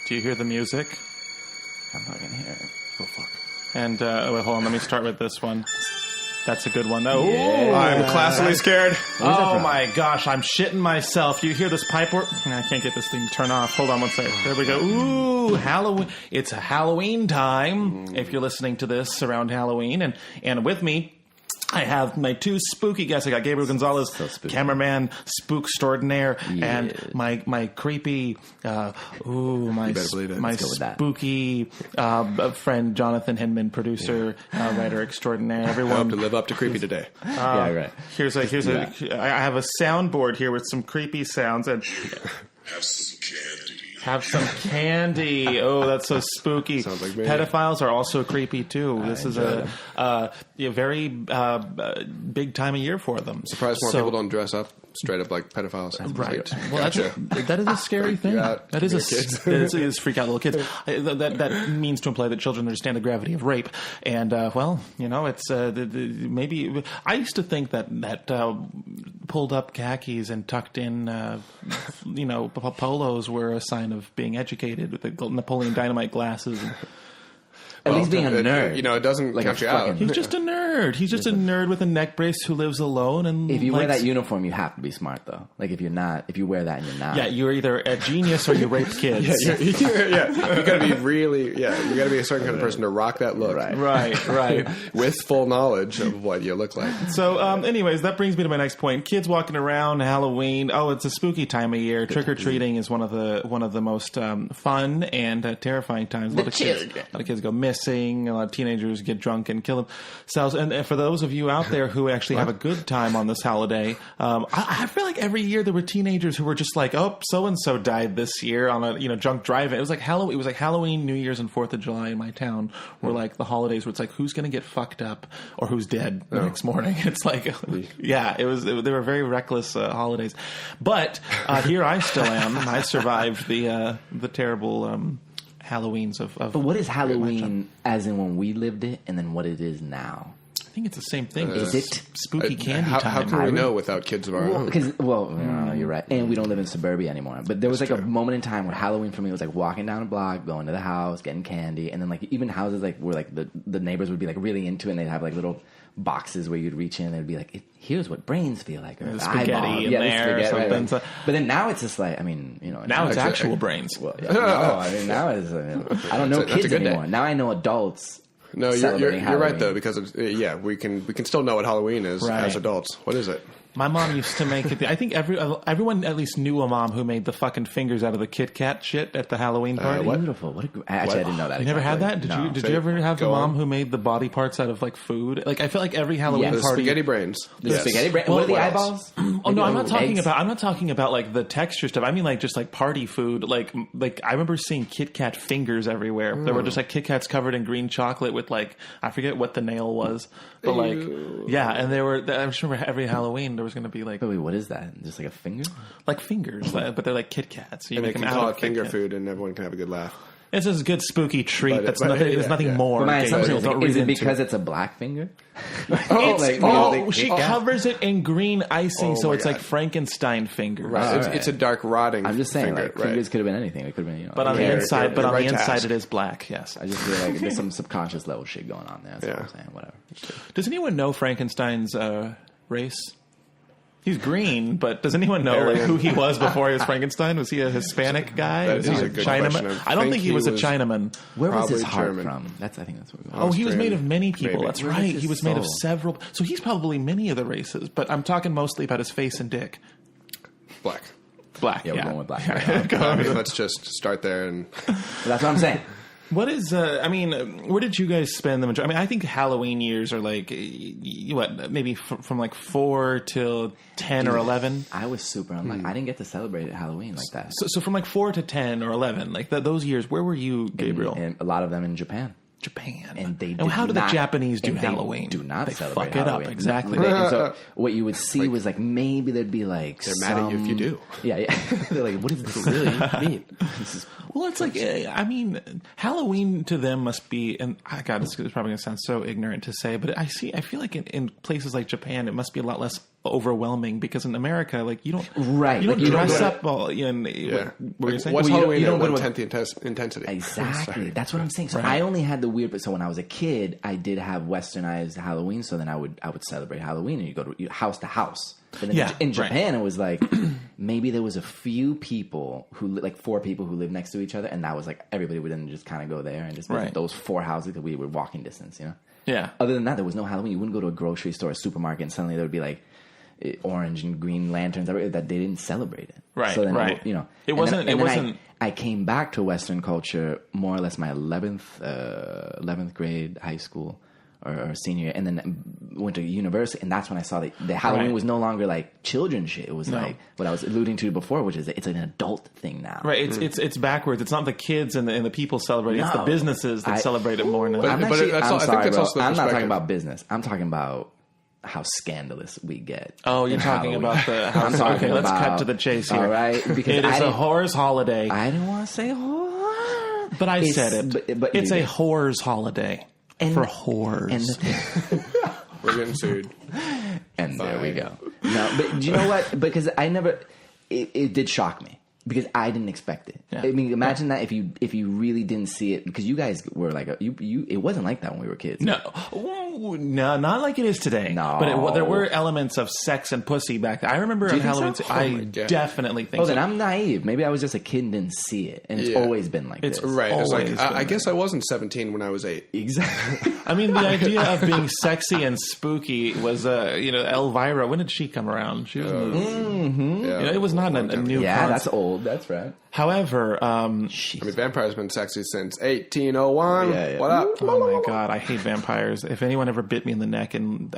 Do you hear the music? I'm not going to hear it. Oh, fuck. And, wait, hold on. Let me start with this one. That's a good one. Oh, yeah. I'm classically scared. Oh, my gosh. I'm shitting myself. You hear this pipe work? I can't get this thing to turn off. Hold on one second. There we go. Ooh, Halloween. It's a Halloween time if you're listening to this around Halloween. And with me, I have my two spooky guests. I got Gabriel Gonzalez, cameraman, spook extraordinaire, and my creepy, my spooky friend Jonathan Hinman, producer, writer extraordinaire. Everyone, I hope to live up to creepy today. Yeah, right. I have a soundboard here with some creepy sounds and. Have some candy. Oh, that's so spooky. Sounds like me. Pedophiles are also creepy, too. This is a very big time of year for them. Surprised more people don't dress up straight up like pedophiles. Right. Well, that is a scary thing. That is it is freak out little kids. That means to imply that children understand the gravity of rape. And, it's maybe... I used to think that pulled up khakis and tucked in, polos were a sign of being educated with the Napoleon Dynamite glasses. At least being a nerd. It doesn't count you out. He's just a nerd. He's just a nerd with a neck brace who lives alone. And if you wear that uniform, you have to be smart, though. Like, if you wear that and you're not. Yeah, you're either a genius or you raped kids. You gotta be you gotta be a certain kind of person to rock that look. Right. With full knowledge of what you look like. So, anyways, that brings me to my next point. Kids walking around, Halloween. Oh, it's a spooky time of year. Trick-or-treating is one of the most fun and terrifying times. A lot of kids go missing. A lot of teenagers get drunk and kill themselves. And for those of you out there who actually have a good time on this holiday, I feel like every year there were teenagers who were just like, oh, so-and-so died this year on a drunk drive-in. It was like Halloween, New Year's, and 4th of July in my town were like the holidays where it's like, who's going to get fucked up or who's dead the next morning? It's like, they were very reckless holidays. But here I still am. I survived the terrible... Halloweens of But what is Halloween as in when we lived it and then what it is now? I think it's the same thing. Is it spooky candy time? How can we know without kids of our own? Because you're right, and we don't live in suburbia anymore. But there was a moment in time where Halloween for me was like walking down a block, going to the house, getting candy, and then like even houses like where like the neighbors would be like really into it, and they'd have like little boxes where you'd reach in and they'd be like, here's what brains feel like, or the spaghetti in there, or something. Right. But then now it's just like, now it's actual brains. Well, now it's I don't know kids anymore. Now I know adults. No, you're right though, because we can still know what Halloween is as adults. What is it? My mom used to make it. I think everyone at least knew a mom who made the fucking fingers out of the Kit Kat shit at the Halloween party. Beautiful. I didn't know that. You never had that? Did you ever have a mom who made the body parts out of like food? Like I feel like every Halloween party. Spaghetti brains. Spaghetti brains. What are the eyeballs? Oh no, I'm not talking about like the texture stuff. I mean like just like party food. Like I remember seeing Kit Kat fingers everywhere. There were just like Kit Kats covered in green chocolate with like I forget what the nail was, but like and they were. I just remember every Halloween there was going to be like. What is that? Just like a finger? Like fingers, but they're like Kit Kats. So you and make them out of finger food, and everyone can have a good laugh. It's just a good spooky treat. There's nothing more. But my assumption is it because it's a black finger? She covers it in green icing, so it's like Frankenstein fingers. Right. It's a dark rotting. I'm just saying, finger, fingers could have been anything. It could have been, But on the inside, it is black. Yes. I just feel like there's some subconscious level shit going on there. That's what I'm saying. Whatever. Does anyone know Frankenstein's race? He's green, but does anyone know who he was before he was Frankenstein? Was he a Hispanic guy? Was he a Chinaman? I don't think he was a Chinaman. Where was his heart from? I think that's what we Oh, he was made of many people. Maybe. That's right. He was made of several. So he's probably many of the races, but I'm talking mostly about his face and dick. Black. Yeah, we're going with black. Let's just start there. And that's what I'm saying. What is, where did you guys spend the majority? I mean, I think Halloween years are like, maybe from like 4 till 10 or 11? I was super unlucky. I didn't get to celebrate Halloween like that. So from like 4 to 10 or 11, like those years, where were you, Gabriel? And a lot of them in Japan. And how do the Japanese do Halloween? Do not celebrate fuck it Halloween. up, exactly. So what you would see was like maybe there'd be like they're mad at you if you do. Yeah. They're like, what does this really mean? Well, it's like Halloween to them must be, and God, this is probably gonna sound so ignorant to say, but I feel like in places like Japan, it must be a lot less overwhelming because in America, like you don't dress up all in. What you saying? What's Halloween? You don't go to 10th intensity. Exactly. That's what I'm saying. So I only had the weird. So when I was a kid, I did have westernized Halloween. So then I would celebrate Halloween, and you go to house to house. But in Japan, it was like maybe there was a few people like 4 people who lived next to each other, and that was like everybody would then just kind of go there and just visit those 4 houses that we were walking distance, you know. Yeah. Other than that, there was no Halloween. You wouldn't go to a grocery store, a supermarket, and suddenly there would be like orange and green lanterns that they didn't celebrate it. Right. So then, right. You know, it wasn't. I came back to Western culture more or less my 11th grade high school. Or senior year, and then went to university, and that's when I saw that the Halloween was no longer like children shit. It was like what I was alluding to before, which is it's an adult thing now. Right? It's backwards. It's not the kids and the people celebrating. It's the businesses that celebrate it more. I'm not talking about business. I'm talking about how scandalous we get. Oh, you're talking Halloween. About the house. Okay, let's cut to the chase here. All right, because it is a whore's holiday. I didn't want to say whore, but I said it. But it's a whore's holiday. For whores. We're getting sued. And there we go. No, but you know what? Because it did shock me. Because I didn't expect it. Yeah. I mean, imagine that if you really didn't see it, because you guys were like it wasn't like that when we were kids. No, not like it is today. No, but there were elements of sex and pussy back then. I remember on Halloween. So? I definitely think. Then I'm naive. Maybe I was just a kid and didn't see it, and it's always been like this. Right. It's like I guess I wasn't 17 when I was 8. Exactly. I mean, the idea of being sexy and spooky was, Elvira. When did she come around? She was. It was not a new. Yeah, concept. That's old. That's right. However, I mean, vampires have been sexy since 1801. Yeah. What up? Oh my god, I hate vampires. If anyone ever bit me in the neck, and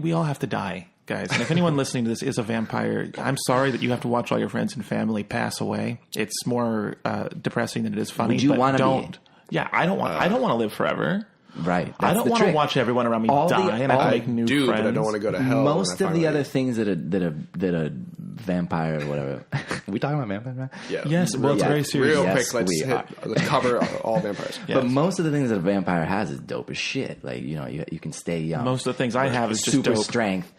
we all have to die, guys. And if anyone listening to this is a vampire, I'm sorry that you have to watch all your friends and family pass away. It's more depressing than it is funny. Would you want to be? Yeah, I don't want to live forever. Right. I don't want to watch everyone around me die and I have to make new friends. But I don't want to go to hell. Most of the other things that a vampire or whatever. Are we talking about vampires? Yeah. Yes. Well, it's very serious. Real quick, let's cover all vampires. Yes. But most of the things that a vampire has is dope as shit. Like, you can stay young. Most of the things I have is just super dope. Strength,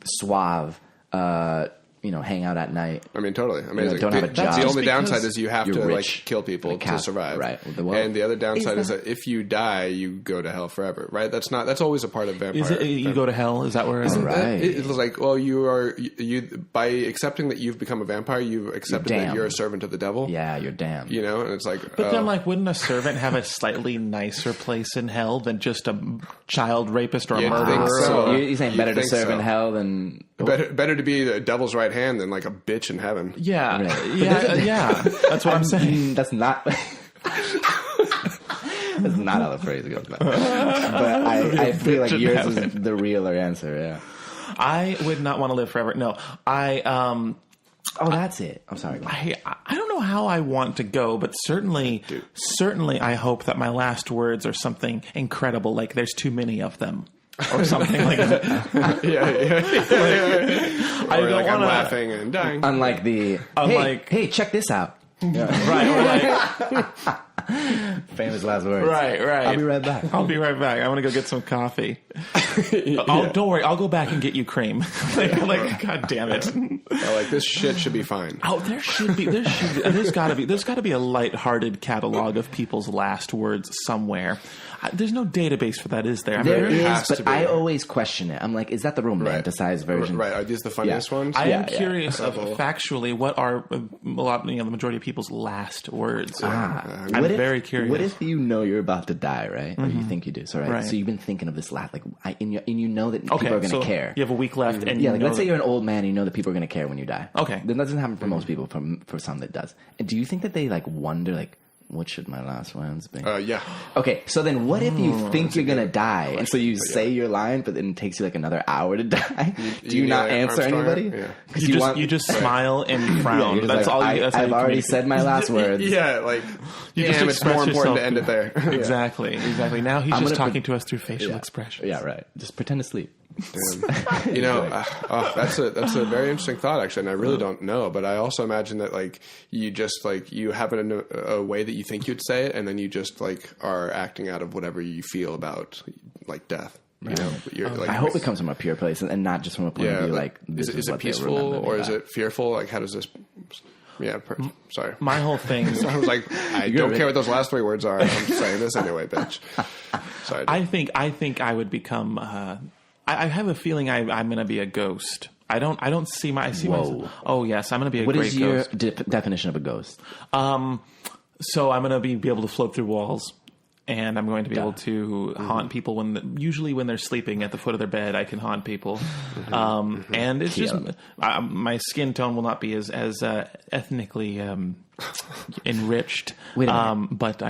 suave, hang out at night. I mean, totally amazing. Don't have a job. The only downside is you have to rich, kill people to survive. Right. And the other downside is that if you die, you go to hell forever. Right. That's always a part of vampire. Is it you go to hell? Is that where? It's like, well, you by accepting that you've become a vampire, you've accepted that you're a servant of the devil. Yeah, you're damned. And it's like, but then, wouldn't a servant have a slightly nicer place in hell than just a child rapist or a murderer? So you're saying better to serve in hell than better to be the devil's right hand than like a bitch in heaven. Yeah, yeah. That's what I'm saying. That's not. That's not how the phrase goes. But I feel like yours is the realer answer. Yeah. I would not want to live forever. No, that's it. I'm sorry. I don't know how I want to go, but certainly I hope that my last words are something incredible, like there's too many of them. Or something like that. I don't want laughing and dying. Unlike hey, check this out. Right. Famous last words. Right. I'll be right back. I'm gonna go get some coffee. Don't worry. I'll go back and get you cream. like God damn it. This shit should be fine. Oh, there's gotta be a lighthearted catalog of people's last words somewhere. There's no database for that, is there? There is, but I always question it. I'm like, is that the romanticized version? Right. Are these the funniest ones? I am curious of factually what are the majority of people's last words. I'm very curious. What if you're about to die, right? Or you think you do. So so you've been thinking of this last, and you know that people are going to care. You have a week left, and let's say you're an old man, and you know that people are going to care when you die. Okay, that doesn't happen for most people. For some, that does. And do you think that they wonder what should my last words be? Yeah. Okay, so then what if you think you're going to die, and so you say your line, but then it takes you another hour to die? Do you not answer anybody? Yeah. You just smile and frown. That's all. I've already said my last words. It's more important to end it there. Exactly. Now he's just talking to us through facial expressions. Yeah, right. Just pretend to sleep. That's a very interesting thought, actually, and I really don't know, but I also imagine that you just you have it in a way that you think you'd say it, and then you just are acting out of whatever you feel about death. You know, like, I hope it comes from a pure place and not just from a point of view like this is it peaceful or is it fearful? Like, how does this? Yeah, sorry. My whole thing. I was like, I don't care what those last 3 words are. I'm saying this anyway, bitch. Sorry. I think I would become. I have a feeling I'm going to be a ghost. I don't see my. I see myself. Oh yes, I'm going to be a What great is your ghost. definition of a ghost? So I'm going to be able to float through walls. And I'm going to be able to haunt people usually when they're sleeping at the foot of their bed. I can haunt people, and it's just my skin tone will not be as ethnically enriched. Wait a minute. But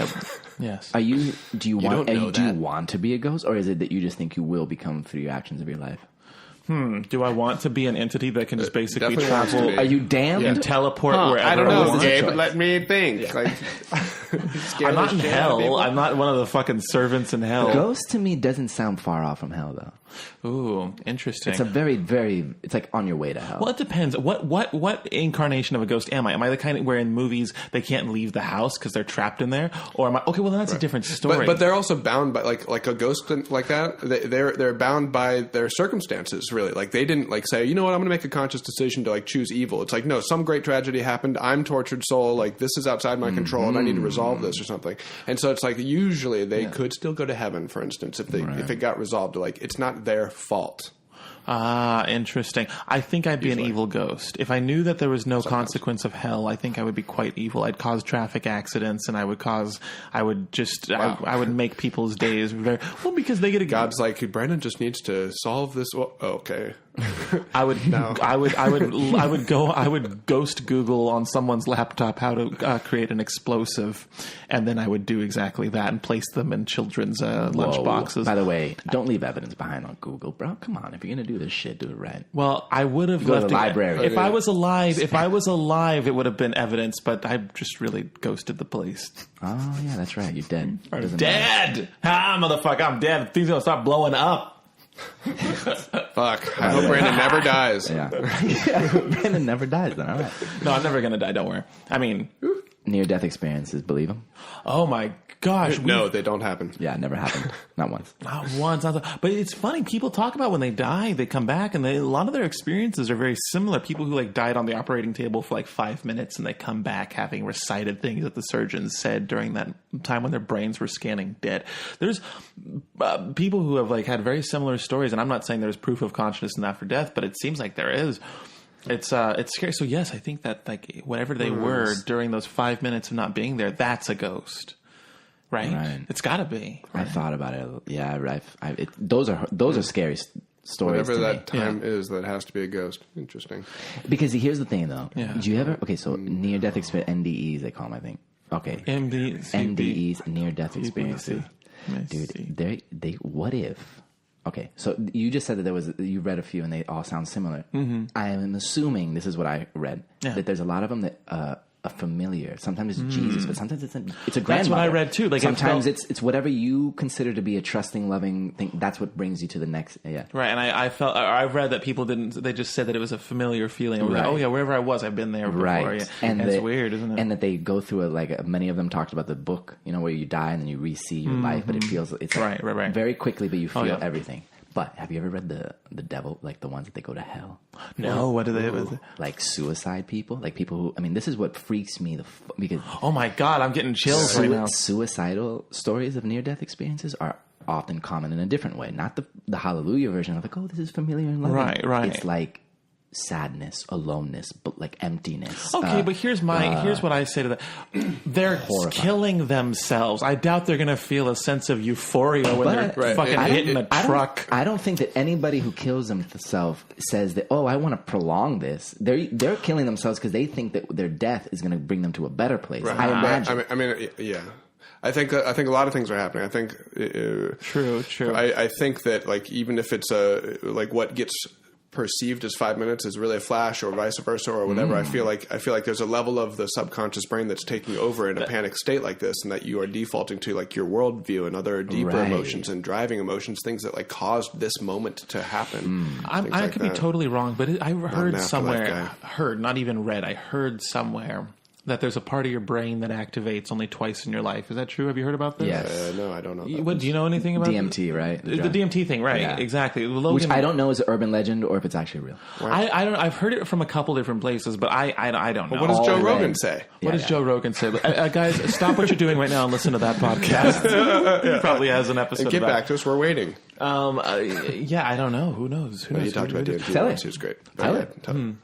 yes. Do you want to be a ghost, or is it that you just think you will become through your actions of your life? Do I want to be an entity that can just basically Definitely travel? Are you damned? And teleport wherever I don't I know, want? Gabe, but let me think. Like, I'm not in hell. I'm not one of the fucking servants in hell. Ghost to me doesn't sound far off from hell, though. Ooh, interesting. It's a very, very. It's like on your way to hell. Well, it depends. What incarnation of a ghost am I? Am I the kind where in movies they can't leave the house because they're trapped in there, or am I? Okay, well then that's a different story. But they're also bound by like a ghost like that. They're bound by their circumstances. Really, like they didn't like say, you know what, I'm going to make a conscious decision to like choose evil. It's like, no, some great tragedy happened. I'm tortured soul. Like this is outside my control, and I need to resolve this or something. And so it's like usually they could still go to heaven, for instance, if it got resolved. Like it's not their fault. Ah, interesting. I think I'd be an evil ghost. If I knew that there was no consequence of hell, I think I would be quite evil. I'd cause traffic accidents, and I would make people's days very well because they get a God's like, Brandon just needs to solve this. Well, okay. I would ghost Google on someone's laptop how to create an explosive, and then I would do exactly that and place them in children's lunch boxes. By the way, don't leave evidence behind on Google, bro. Come on, if you're gonna do this shit, do it right. Well, I would have Go left to the library. If I was alive, it would have been evidence. But I just really ghosted the place. Oh yeah, that's right. You're dead. I'm dead. Motherfucker, I'm dead. Things gonna start blowing up. Fuck. I hope Brandon never dies. Yeah. Brandon never dies then. All right. No, I'm never gonna die. Don't worry. I mean, near-death experiences. Believe them? Oh my gosh. No, they don't happen. Yeah, it never happened. Not once. Not once. But it's funny. People talk about when they die, they come back, and a lot of their experiences are very similar. People who like died on the operating table for like 5 minutes, and they come back having recited things that the surgeons said during that time when their brains were scanning dead. There's people who have like had very similar stories, and I'm not saying there's proof of consciousness in that for death, but it seems like there is. It's scary. So yes, I think that like whatever they were during those 5 minutes of not being there, that's a ghost. Right? It's got to be. I thought about it. Yeah, those are scary stories. Whatever to that me. time is, that has to be a ghost. Interesting. Because here's the thing, though. Yeah. Did you ever? Okay, so near-death experience, NDEs they call them, I think. Okay, NDEs, near-death experiences. Dude, they. What if? Okay, so you just said that you read a few and they all sound similar. Mm-hmm. I am assuming this is what I read that there's a lot of them that. A familiar. Sometimes it's Jesus, but sometimes it's a grandmother. That's what I read too. Like sometimes it's whatever you consider to be a trusting, loving thing. That's what brings you to the next. Yeah, right. And I read that people didn't. They just said that it was a familiar feeling. It was like, oh yeah, wherever I was, I've been there before. Right. Yeah. And it's weird, isn't it? And that they go through it. Many of them talked about the book. You know, where you die and then you re-see your life, but it feels it's like right. very quickly, but you feel everything. But have you ever read the devil, like the ones that they go to hell? No, what do they? Like suicide people, like people who. I mean, this is what freaks me because. Oh my god, I'm getting chills right now. Suicidal stories of near-death experiences are often common in a different way, not the hallelujah version of like, oh, this is familiar and loving. Right. It's like sadness, aloneness, but like emptiness. Okay, but here's what I say to that. They're killing themselves. I doubt they're going to feel a sense of euphoria when they're fucking hitting a truck. I don't think that anybody who kills themselves says that, oh, I want to prolong this. They're killing themselves because they think that their death is going to bring them to a better place. Right. I imagine. I mean, yeah. I think a lot of things are happening. I think True. I think that like even if it's like what gets perceived as 5 minutes is really a flash or vice versa or whatever. I feel like there's a level of the subconscious brain that's taking over in a panic state like this, and that you are defaulting to like your worldview and other deeper emotions and driving emotions, things that like caused this moment to happen. I could be totally wrong, but I heard somewhere, not even read, I heard somewhere that there's a part of your brain that activates only twice in your life. Is that true? Have you heard about this? Yes. No, I don't know. What, do you know anything about DMT, right? The DMT thing, right? Yeah. Exactly. Which I don't know is an urban legend or if it's actually real. I don't. I've heard it from a couple different places, but I don't know. Well, what does Joe Rogan say? What does Joe Rogan say? Guys, stop what you're doing right now and listen to that podcast. He probably has an episode. And get back to us. We're waiting. Yeah, I don't know. Who knows? Who knows? You talked about DMT. Tell it. It was great. Tell it.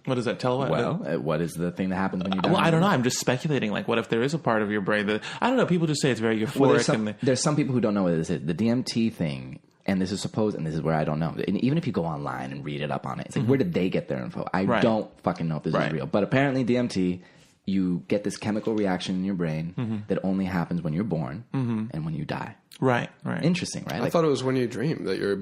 What is that? Tell what? Well, what is the thing that happens when you die? Well, I don't know. I'm just speculating. Like, what if there is a part of your brain that I don't know? People just say it's very euphoric. Well, there's some people who don't know what this is. The DMT thing, and this is supposed, and this is where I don't know. And even if you go online and read it up on it, it's like, where did they get their info? I don't fucking know if this is real. But apparently, DMT, you get this chemical reaction in your brain that only happens when you're born and when you die. Right. Interesting, right? I thought it was when you dream that your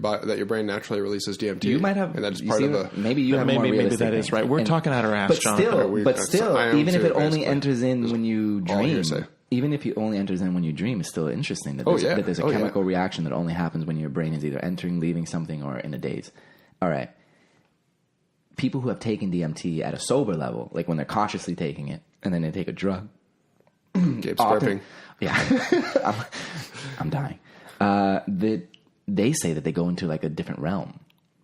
brain naturally releases DMT. You might have, and that's part of a. Maybe you have more realistic that is right. We're talking out our ass, but John. Still, even if it only enters in when you dream, hearsay. even if it only enters in when you dream, it's still interesting that there's a chemical reaction that only happens when your brain is either entering, leaving something, or in a daze. All right. People who have taken DMT at a sober level, like when they're consciously taking it, and then they take a drug. Gabe's burping. Yeah. I'm dying. That they say that they go into like a different realm.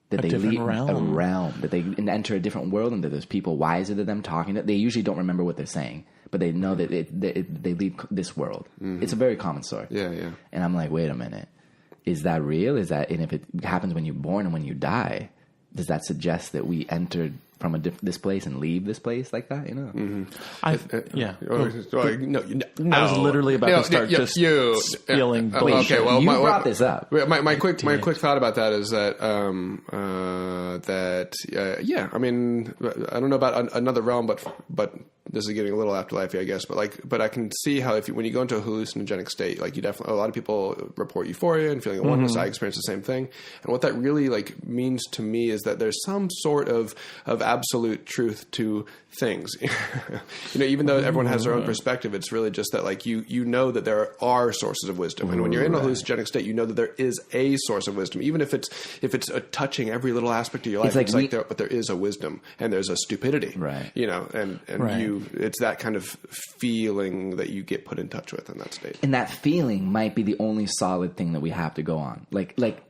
That they leave a realm. That they enter a different world, and that there's people wiser than them talking. That they usually don't remember what they're saying, but they know that they leave this world. It's a very common story. Yeah. And I'm like, wait a minute, is that real? Is that, and if it happens when you're born and when you die, does that suggest that we entered from this place and leave this place like that? You know, I was literally about to start spilling bullshit. Okay, well, you brought this up. My quick thought about that is that I mean, I don't know about another realm, but this is getting a little afterlife, I guess. But I can see how when you go into a hallucinogenic state, like a lot of people report euphoria and feeling a oneness. I experience the same thing, and what that really means to me is that there's some sort of absolute truth to things. Even though everyone has their own perspective, it's really just that you know that there are sources of wisdom, and when you're in a hallucinogenic state, you know that there is a source of wisdom, even if it's touching every little aspect of your life. But there is a wisdom and there's a stupidity, right? It's that kind of feeling that you get put in touch with in that state, and that feeling might be the only solid thing that we have to go on.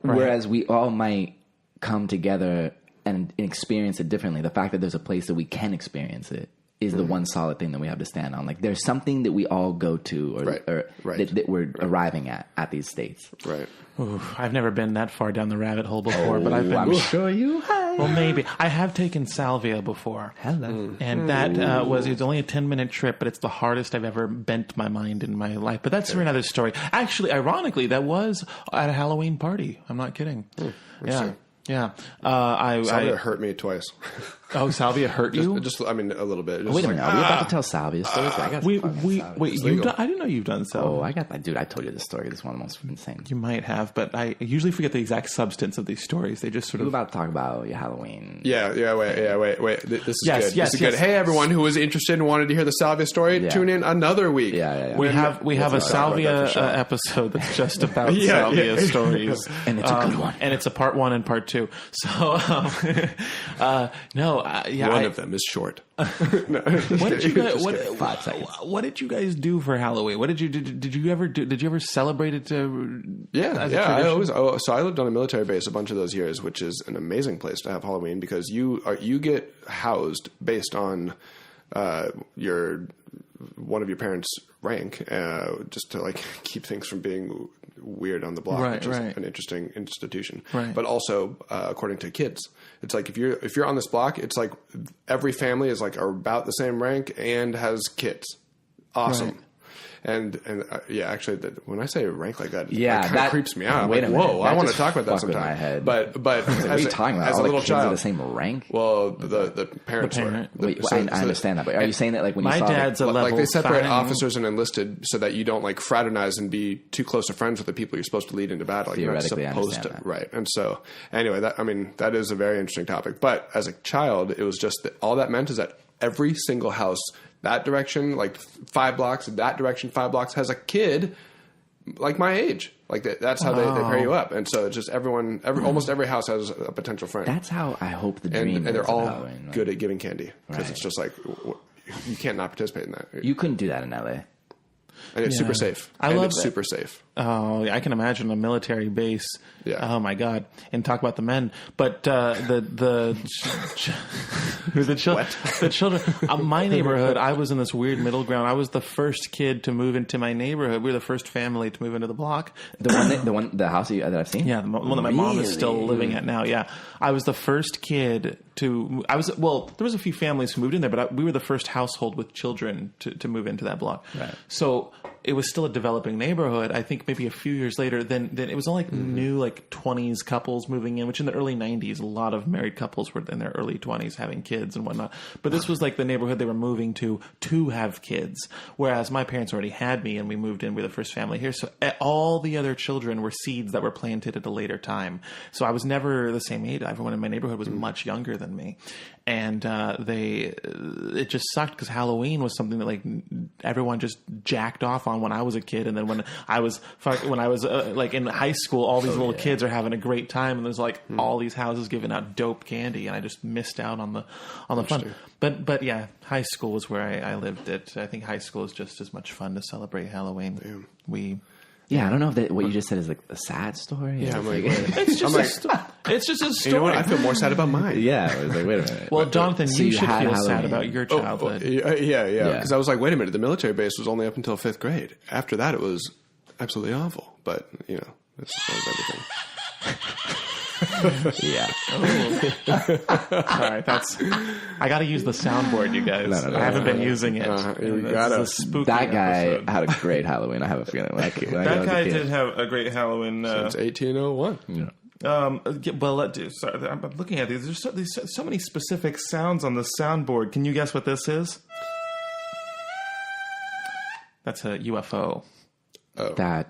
Whereas we all might come together and experience it differently. The fact that there's a place that we can experience it is the one solid thing that we have to stand on. Like, there's something that we all go to or that we're arriving at these states. Right. Ooh, I've never been that far down the rabbit hole before, but I've been. I'm sure you have. Well, maybe. I have taken salvia before. Hello. And that was only a 10-minute trip, but it's the hardest I've ever bent my mind in my life. But that's for another story. Actually, ironically, that was at a Halloween party. I'm not kidding. Yeah. Salvia hurt me twice. Oh, salvia hurt you? I mean, a little bit. Wait a minute. Are we about to tell salvia stories? I didn't know you've done salvia. Oh, I got that. Dude, I told you this story. This is one of the most insane. You might have, but I usually forget the exact substance of these stories. They just sort of... We're about to talk about your Halloween. Wait. This is good. This is good. Hey, everyone who was interested and wanted to hear the salvia story, tune in another week. Yeah. We have a salvia episode that's just about salvia stories. And it's a good one. And it's a part 1 and part 2. So, one of them is short. What did you guys? 5 seconds. What did you guys do for Halloween? What did you do? Did you ever celebrate it? So I lived on a military base a bunch of those years, which is an amazing place to have Halloween because you get housed based on one of your parents' rank, just to keep things from being weird on the block, which is an interesting institution. Right. But also, according to kids, it's like if you're on this block, it's like every family is about the same rank and has kids. Awesome. Right. And actually, when I say rank like that, it kind of creeps me out. Wait a minute. Whoa, I want to talk about that sometime. But as a little child, are the same rank? Well, the parents were. I understand that, but are you saying that when you saw dad's a level they separate officers and enlisted so that you don't fraternize and be too close of friends with the people you're supposed to lead into battle. You're not supposed to, right? And so anyway, that is a very interesting topic. But as a child, it was just that all that meant is that every single house. That direction, 5 blocks. That direction, 5 blocks, has a kid my age. That's how they pair you up. And so it's just almost every house has a potential friend. That's how I hope the dream. And they're all Halloween, good at giving candy because it's just you can't not participate in that. You couldn't do that in LA. And it's super safe. It's super safe. Oh, I can imagine a military base. Yeah. Oh my God. And talk about the men, but the children. My neighborhood. I was in this weird middle ground. I was the first kid to move into my neighborhood. We were the first family to move into the block. The house that I've seen. Yeah, the one that my mom is still living at now. Yeah, I was the first kid to. There was a few families who moved in there, but we were the first household with children to move into that block. Right. So it was still a developing neighborhood. I think maybe a few years later, then it was all like new, like 20s couples moving in, which in the early 90s, a lot of married couples were in their early 20s having kids and whatnot. But this was like the neighborhood they were moving to have kids. Whereas my parents already had me and we moved in. We were the first family here. So all the other children were seeds that were planted at a later time. So I was never the same age. Everyone in my neighborhood was much younger than me. And it just sucked because Halloween was something that like everyone just jacked off on when I was a kid, and then when I was like in high school, all these little kids are having a great time, and there's like all these houses giving out dope candy, and I just missed out on the fun. But yeah, high school was where I lived. I think high school is just as much fun to celebrate Halloween. Yeah, I don't know if what you just said is like a sad story. Yeah, it's just a story. You know what? I feel more sad about mine. Yeah, I was like, wait a minute. Well, Jonathan, you should feel sad Halloween. about your childhood. Yeah. Because I was like, wait a minute, the military base was only up until 5th grade. After that, it was absolutely awful. But that was everything. Yeah. All right, I got to use the soundboard, you guys. No, I haven't been using it. That guy had a great Halloween. I have a feeling. That guy did have a great Halloween. Since 1801. Yeah. Sorry, I'm looking at these. There's so many specific sounds on the soundboard. Can you guess what this is? That's a UFO. Oh. I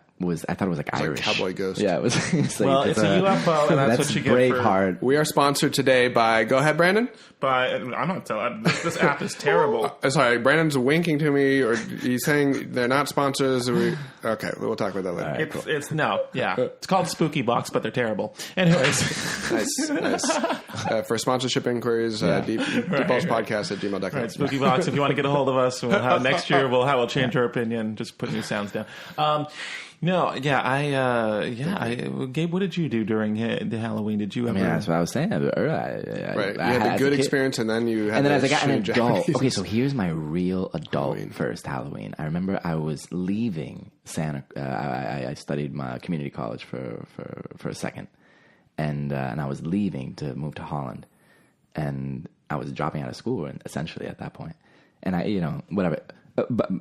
thought it was like Irish. Like Cowboy Ghost. Yeah, it was. It's a UFO, and that's what you get Braveheart. We are sponsored today by. Go ahead, Brandon. I'm not telling. This app is terrible. Sorry, Brandon's winking to me, or he's saying they're not sponsors. Okay, we'll talk about that later. Right, it's no, yeah. It's called Spooky Box, but they're terrible. Anyways, nice. For sponsorship inquiries, deepballspodcast@gmail.com. Right, Spooky Box. If you want to get a hold of us, next year we'll change our opinion. Just put new sounds down. Gabe, what did you do during the Halloween? Did you ever? That's what I was saying. Right, you had the good experience, and then you had. And then as I got an adult. Okay, so here's my real adult first Halloween. I remember I was leaving Santa. I studied my community college for a second, and I was leaving to move to Holland, and I was dropping out of school, essentially at that point. And whatever. But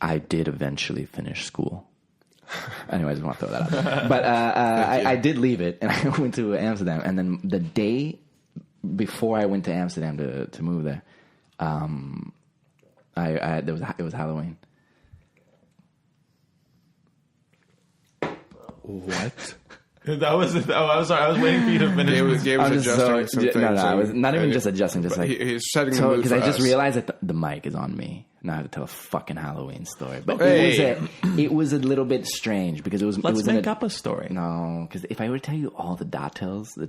I did eventually finish school. Anyways, I want to throw that out there. But I did leave it, and I went to Amsterdam. And then the day before I went to Amsterdam to move there, it was Halloween. What? I was sorry. I was waiting for you to finish. Gabe was adjusting some things. No, I was not even just adjusting. Just like he's setting the mood because for I just us. realized that the mic is on me. Now I have to tell a fucking Halloween story. But it was a little bit strange because it was. Let's make up a story. No, because if I were to tell you all the details, I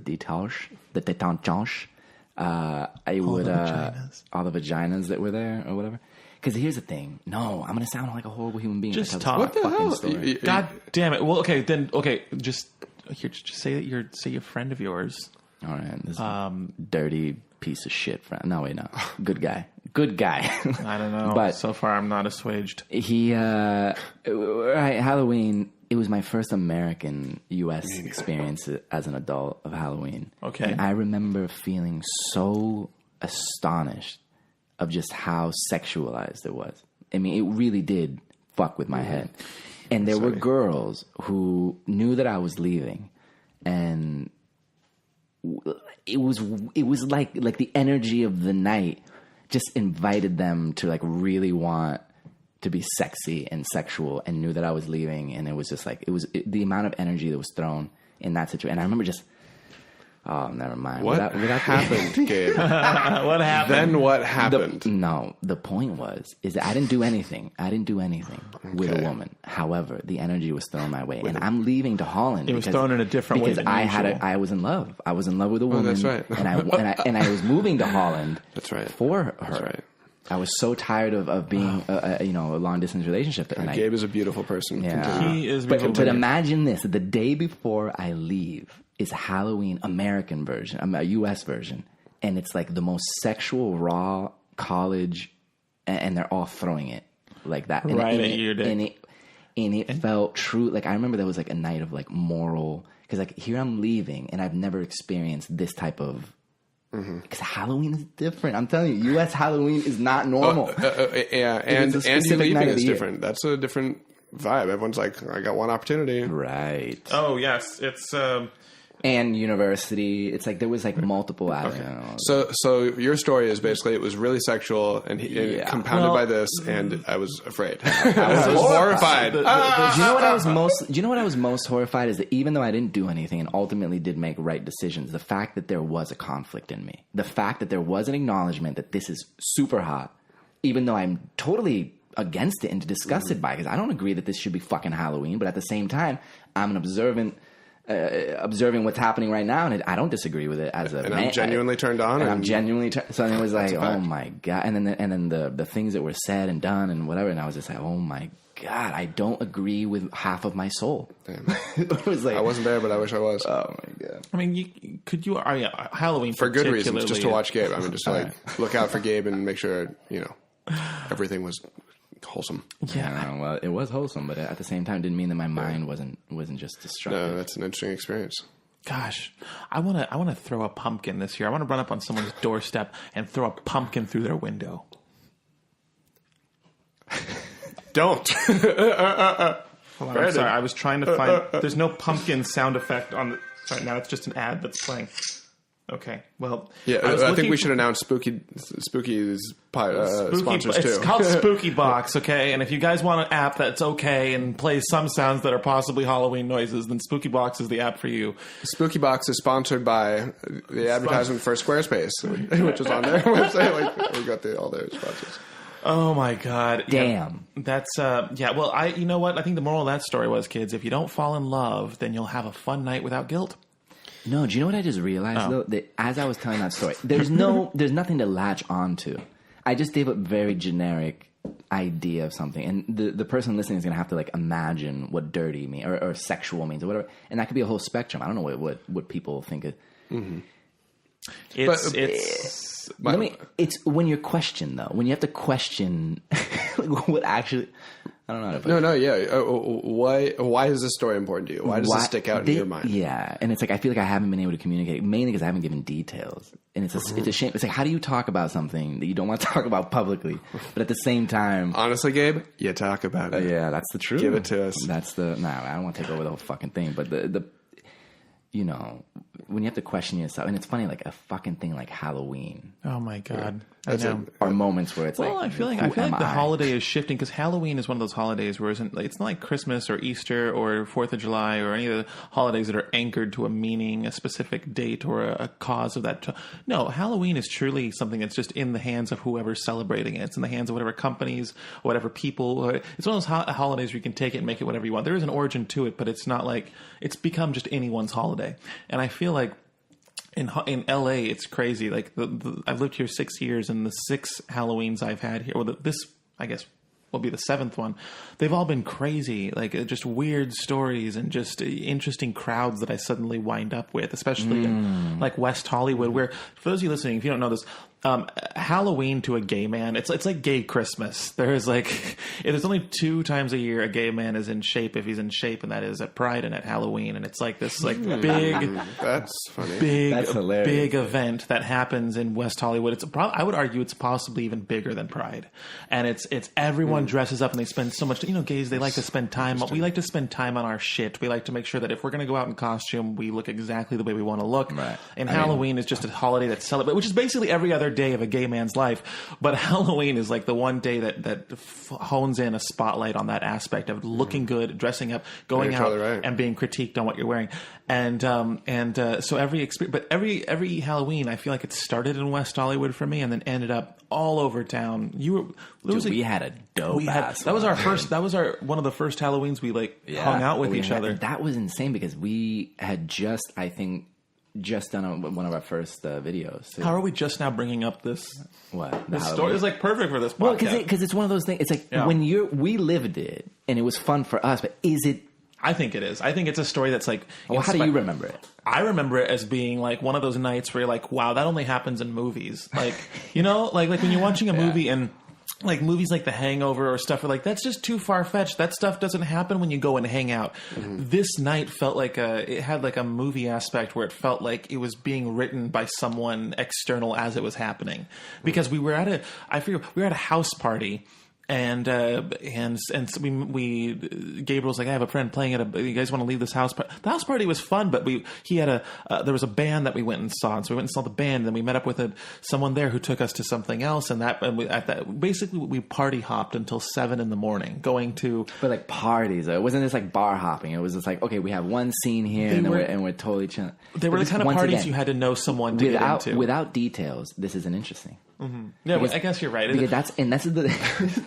would all the vaginas that were there or whatever. Because here's the thing. No, I'm gonna sound like a horrible human being. Just talk. What the hell? Story. God damn it. Well, okay, just say that you're a friend of yours. All right, this dirty piece of shit friend. No, wait, no. Good guy. I don't know. But so far, I'm not assuaged. Halloween. It was my first American U.S. experience as an adult of Halloween. Okay, and I remember feeling so astonished of just how sexualized it was. I mean, it really did fuck with my head. And there were girls who knew that I was leaving, and it was like the energy of the night just invited them to like really want to be sexy and sexual, and knew that I was leaving, and it was just like the amount of energy that was thrown in that situation. And I remember just. Oh, never mind. What happened, Gabe? What happened? Then what happened? The point is that I didn't do anything. With a woman. However, the energy was thrown my way, and I'm leaving to Holland. It was thrown in a different way because than usual. I was in love. I was in love with a woman. That's right. and I was moving to Holland. That's right. For her. That's right. I was so tired of being a long distance relationship. And Gabe is a beautiful person. Yeah. He is beautiful. But imagine this: the day before I leave is Halloween American version, a U.S. version, and it's like the most sexual, raw college, and they're all throwing it like that. And right at your day. And it felt true. Like, I remember there was like a night of like moral, because like here I'm leaving and I've never experienced this type of. Because Halloween is different. I'm telling you, U.S. Halloween is not normal. Yeah, and you leaving is different. That's a different vibe. Everyone's like, I got one opportunity. Right. Oh, yes. It's... And university. It's like there was like multiple. I don't know. So your story is basically it was really sexual and compounded by this, and I was afraid. I was horrified. Do you know what I was most? Do you know what I was most horrified is that even though I didn't do anything and ultimately did make right decisions, the fact that there was a conflict in me, the fact that there was an acknowledgement that this is super hot, even though I'm totally against it and disgusted by it, because I don't agree that this should be fucking Halloween, but at the same time, I'm an observing what's happening right now, and I don't disagree with it as a man. I'm genuinely turned on. And I'm genuinely so it was like, oh my God. And then the things that were said and done and whatever, and I was just like, oh my God, I don't agree with half of my soul. It was like, I wasn't there, but I wish I was. Oh my God. I mean, Halloween for good reasons, just to watch Gabe. I mean, just to like look out for Gabe and make sure, everything was wholesome. Yeah, well, it was wholesome, but at the same time, didn't mean that my mind wasn't just destructive. No, that's an interesting experience. Gosh, I want to throw a pumpkin this year. I want to run up on someone's doorstep and throw a pumpkin through their window. Don't. Hold on, I'm sorry. I was trying to find. There's no pumpkin sound effect on the. Sorry, now it's just an ad that's playing. Okay, well, I think we should announce Spooky's sponsors too. It's called Spooky Box, okay? And if you guys want an app that's okay and plays some sounds that are possibly Halloween noises, then Spooky Box is the app for you. Spooky Box is sponsored by the advertisement for Squarespace, which is on their website. Like, we got all their sponsors. Oh my God! Damn. Yeah, that's Well, you know what? I think the moral of that story was, kids, if you don't fall in love, then you'll have a fun night without guilt. No, do you know what I just realized though? That as I was telling that story, there's nothing to latch onto. I just gave a very generic idea of something, and the person listening is gonna have to like imagine what dirty means or sexual means or whatever, and that could be a whole spectrum. I don't know what people think of. Mm-hmm. It's when you're questioned though, when you have to question like, what actually. I don't know how to put it. No, yeah. Why is this story important to you? Why does it stick out in your mind? Yeah, and it's like I feel like I haven't been able to communicate, mainly because I haven't given details. And it's a shame. It's like, how do you talk about something that you don't want to talk about publicly, but at the same time... Honestly, Gabe, you talk about it. Yeah, that's the truth. Give it to us. I don't want to take over the whole fucking thing, but the when you have to question yourself, and it's funny, like a fucking thing like Halloween. Oh my God. Yeah. I know. Or moments where it's I feel like the holiday is shifting because Halloween is one of those holidays where it's not like Christmas or Easter or 4th of July or any of the holidays that are anchored to a meaning, a specific date or a cause of that. No, Halloween is truly something that's just in the hands of whoever's celebrating it. It's in the hands of whatever companies or whatever people. It's one of those holidays where you can take it and make it whatever you want. There is an origin to it, but it's not like it's become just anyone's holiday. And I feel like in LA, it's crazy. Like I've lived here 6 years, and the 6 Halloweens I've had here, this I guess will be the 7th one. They've all been crazy, like just weird stories and just interesting crowds that I suddenly wind up with, especially in like West Hollywood. Where for those of you listening, if you don't know this, Halloween to a gay man, it's like gay Christmas. There's only 2 times a year a gay man is in shape, if he's in shape, and that is at Pride and at Halloween. And it's like this big, that's funny, big event that happens in West Hollywood. I would argue it's possibly even bigger than Pride. And it's everyone dresses up and they spend so much. Gays, they like to spend time. We like to spend time on our shit. We like to make sure that if we're going to go out in costume, we look exactly the way we want to look. Right. And Halloween is just a holiday that's celebrated, which is basically every other day of a gay man's life, but Halloween is like the one day that hones in a spotlight on that aspect of looking good, dressing up, going out, and being critiqued on what you're wearing. And so every experience, but every Halloween, I feel like it started in West Hollywood for me, and then ended up all over town. We had a dope ass. That was our first. That was one of the first Halloweens we hung out with each other. That was insane because we had just, I think, just done one of our first videos. Too. How are we just now bringing up this? What? This story is like perfect for this podcast. Well, because it's one of those things. It's like when we lived it and it was fun for us, but is it? I think it is. I think it's a story that's like... Well, how do you remember it? I remember it as being like one of those nights where you're like, wow, that only happens in movies. Like, you know, like when you're watching a movie and like movies like The Hangover or stuff are like, that's just too far-fetched. That stuff doesn't happen when you go and hang out. Mm-hmm. This night felt like it had like a movie aspect where it felt like it was being written by someone external as it was happening. Because we were at a house party. And so we Gabriel's like, I have a friend playing at you guys want to leave this house party? The house party was fun, but there was a band that we went and saw, and so we went and saw the band, and then we met up with someone there who took us to something else, basically we party hopped until 7 a.m, going to... But like parties, it wasn't just like bar hopping. It was just like, okay, we have one scene here, and we're totally chilling. They were the kind of parties you had to know someone to get into. Without details, this isn't interesting. Mm-hmm. Yeah, I guess you're right. Because that's the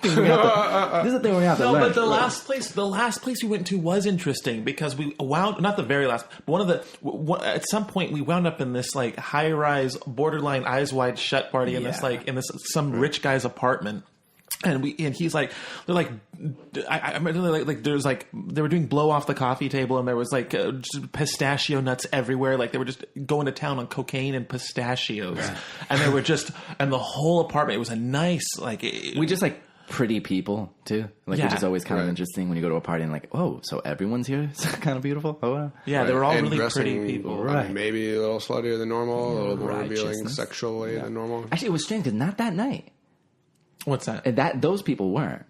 thing we have to learn. But the last place we went to was interesting because we wound, not the very last, but at some point we wound up in this like high rise, borderline eyes wide shut party in this some rich guy's apartment. And he's like, they're like, I remember like there's like they were doing blow off the coffee table, and there was like just pistachio nuts everywhere. Like they were just going to town on cocaine and pistachios, and they were just, and the whole apartment. It was a nice like. We just like pretty people too, like which is always kind of interesting when you go to a party and like, oh, so everyone's here. It's kind of beautiful. Oh, wow. Yeah, they were all really pretty people, right? Maybe a little sluttier than normal, a little more revealing sexually than normal. Actually, it was strange because not that night. What's that? Those people weren't.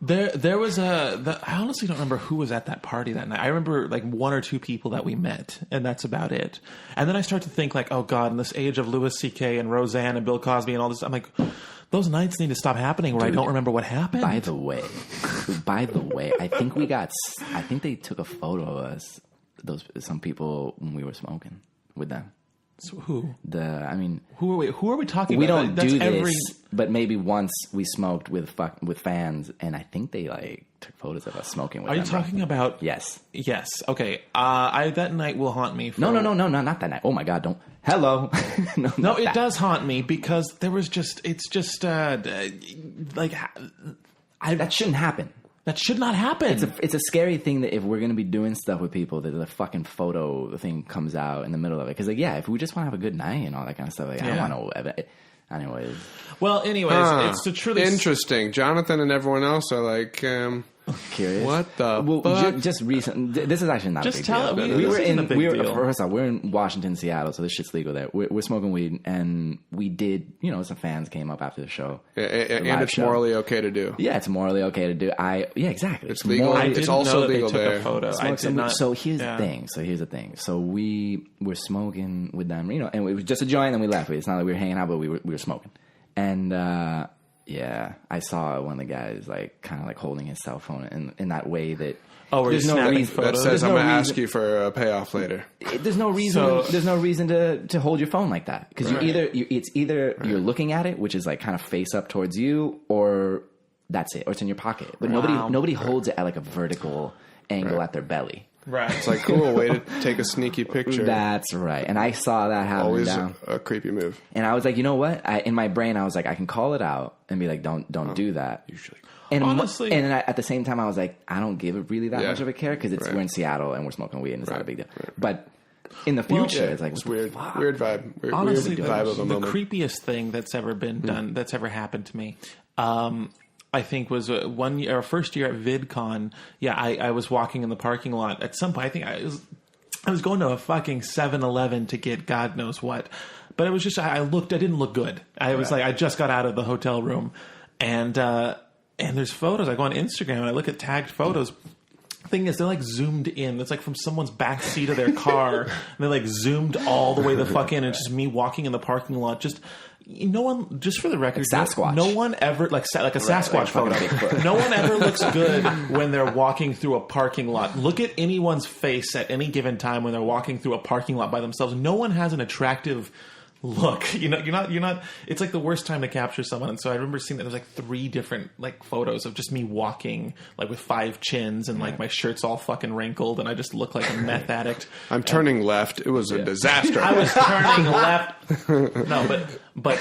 There was I honestly don't remember who was at that party that night. I remember like one or two people that we met, and that's about it. And then I start to think like, oh God, in this age of Louis C.K. and Roseanne and Bill Cosby and all this, I'm like, those nights need to stop happening where I don't remember what happened. By the way, I think they took a photo of us, some people, when we were smoking with them. So who? Who are we talking about? We don't do this, but maybe once we smoked with fans, and I think they like took photos of us smoking with them. Are you talking about? Yes. Okay. That night will haunt me. No, not that night. Oh my God, don't. Hello. No, it does haunt me because there was just. It's just like. That shouldn't happen. That should not happen. It's a scary thing that if we're going to be doing stuff with people, that the fucking photo thing comes out in the middle of it. Because, like, if we just want to have a good night and all that kind of stuff, like, I don't want to... Anyways. Well, it's the truly... Interesting. Jonathan and everyone else are like... Curious. What the fuck? Just recent. This is actually not just a big tell deal. First off, we're in Washington, Seattle, so this shit's legal there. We're smoking weed, and we did. Some fans came up after the show, and it's morally okay to do. Yeah, it's morally okay to do. Exactly. It's legal. It's also legal there. A photo. I did not. So here's the thing. So we were smoking with them, and it was just a joint, and we left. It's not like we were hanging out, but we were smoking, and. Yeah, I saw one of the guys like kind of like holding his cell phone in that way that there's no reason that says I'm going to ask you for a payoff later. There's no reason. There's no reason to hold your phone like that because it's either you're looking at it, which is like kind of face up towards you, or that's it, or it's in your pocket. But nobody holds it at like a vertical angle at their belly. Right. It's like, cool way to take a sneaky picture. That's right. And I saw that happen. Always a creepy move. And I was like, you know what? In my brain, I was like, I can call it out and be like, don't do that. Usually. And honestly, at the same time, I was like, I don't give it really that much of a care because we're in Seattle and we're smoking weed and it's not a big deal. But in the future, it's like, it's weird. Weird vibe. Honestly, weird vibe of a moment. The creepiest thing that's ever been done, that's ever happened to me, I think was our first year at VidCon. Yeah, I was walking in the parking lot at some point. I think I was going to a fucking 7-Eleven to get God knows what, but it was just I didn't look good. I was like I just got out of the hotel room, and there's photos. I go on Instagram and I look at tagged photos. Thing is, they're like zoomed in. It's like from someone's back seat of their car, and they're like zoomed all the way the fuck in. It's just me walking in the parking lot. No one, just for the record, like Sasquatch. No one ever like a Sasquatch photo. No one ever looks good when they're walking through a parking lot. Look at anyone's face at any given time when they're walking through a parking lot by themselves. No one has an attractive look, you're not. It's like the worst time to capture someone. And so I remember seeing that there's like 3 different like photos of just me walking like with 5 chins and like my shirt's all fucking wrinkled and I just look like a meth addict. I'm turning left. It was a disaster. I was turning left. No, but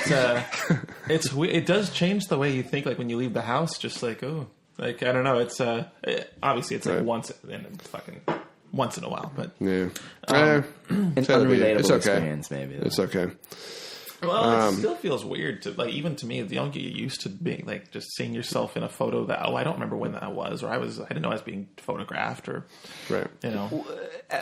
it does change the way you think. Like when you leave the house, just like like I don't know. It's obviously it's like once in a while, but an unrelatable experience. Maybe it's okay. Well, it still feels weird to like even to me. You don't get used to being like just seeing yourself in a photo that I don't remember when that was, or I didn't know I was being photographed, or right.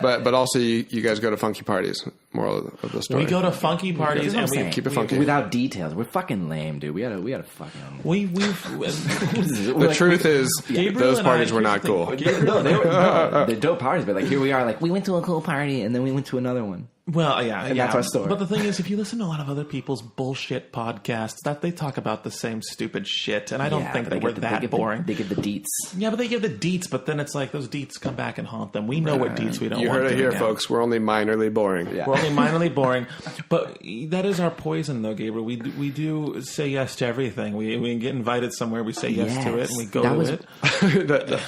But also you guguys go to funky parties. Moral of the story: we go to funky parties and we keep it funky without details. We're fucking lame, dude. We gotta fucking. The truth is, those parties were not cool. They're dope parties, but like here we are, like we went to a cool party and then we went to another one. Well, yeah, and that's our story. But the thing is, if you listen to a lot of other people's bullshit podcasts, that they talk about the same stupid shit, and I don't think that we're that boring. They give the deets. Yeah, but they give the deets, but then it's like those deets come back and haunt them. We know what deets we don't want. You heard it here, folks. We're only minorly boring. Yeah. We're only minorly boring. But that is our poison, though, Gabriel. We do say yes to everything. We get invited somewhere, we say yes to it, and we go to it.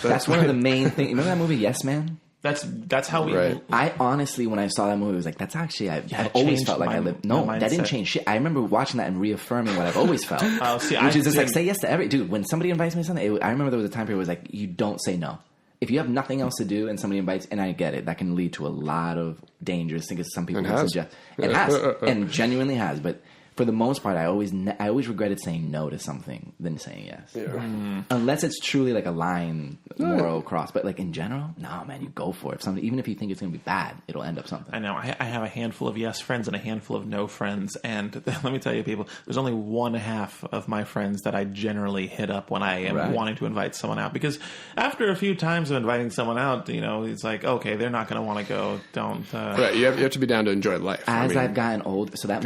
That's one of the main things. Remember that movie, Yes Man? That's how we. Right. I honestly, when I saw that movie, was like, that's actually I've always felt like I lived. No, that didn't change shit. I remember watching that and reaffirming what I've always felt. Which is just like say yes to every dude. When somebody invites me to something, I remember there was a time period where it was like you don't say no. If you have nothing else to do and somebody invites, and I get it, that can lead to a lot of dangerous things. Some people suggest it has and genuinely has, but. For the most part, I always regretted saying no to something than saying yes. Yeah. Unless it's truly like a line moral cross. But like in general, no, man, you go for it. Even if you think it's going to be bad, it'll end up something. I know. I have a handful of yes friends and a handful of no friends. And let me tell you, people, there's only 1/2 of my friends that I generally hit up when I am wanting to invite someone out. Because after a few times of inviting someone out, it's like, okay, they're not going to want to go. Don't. Right. You have to be down to enjoy life. I've gotten old. So that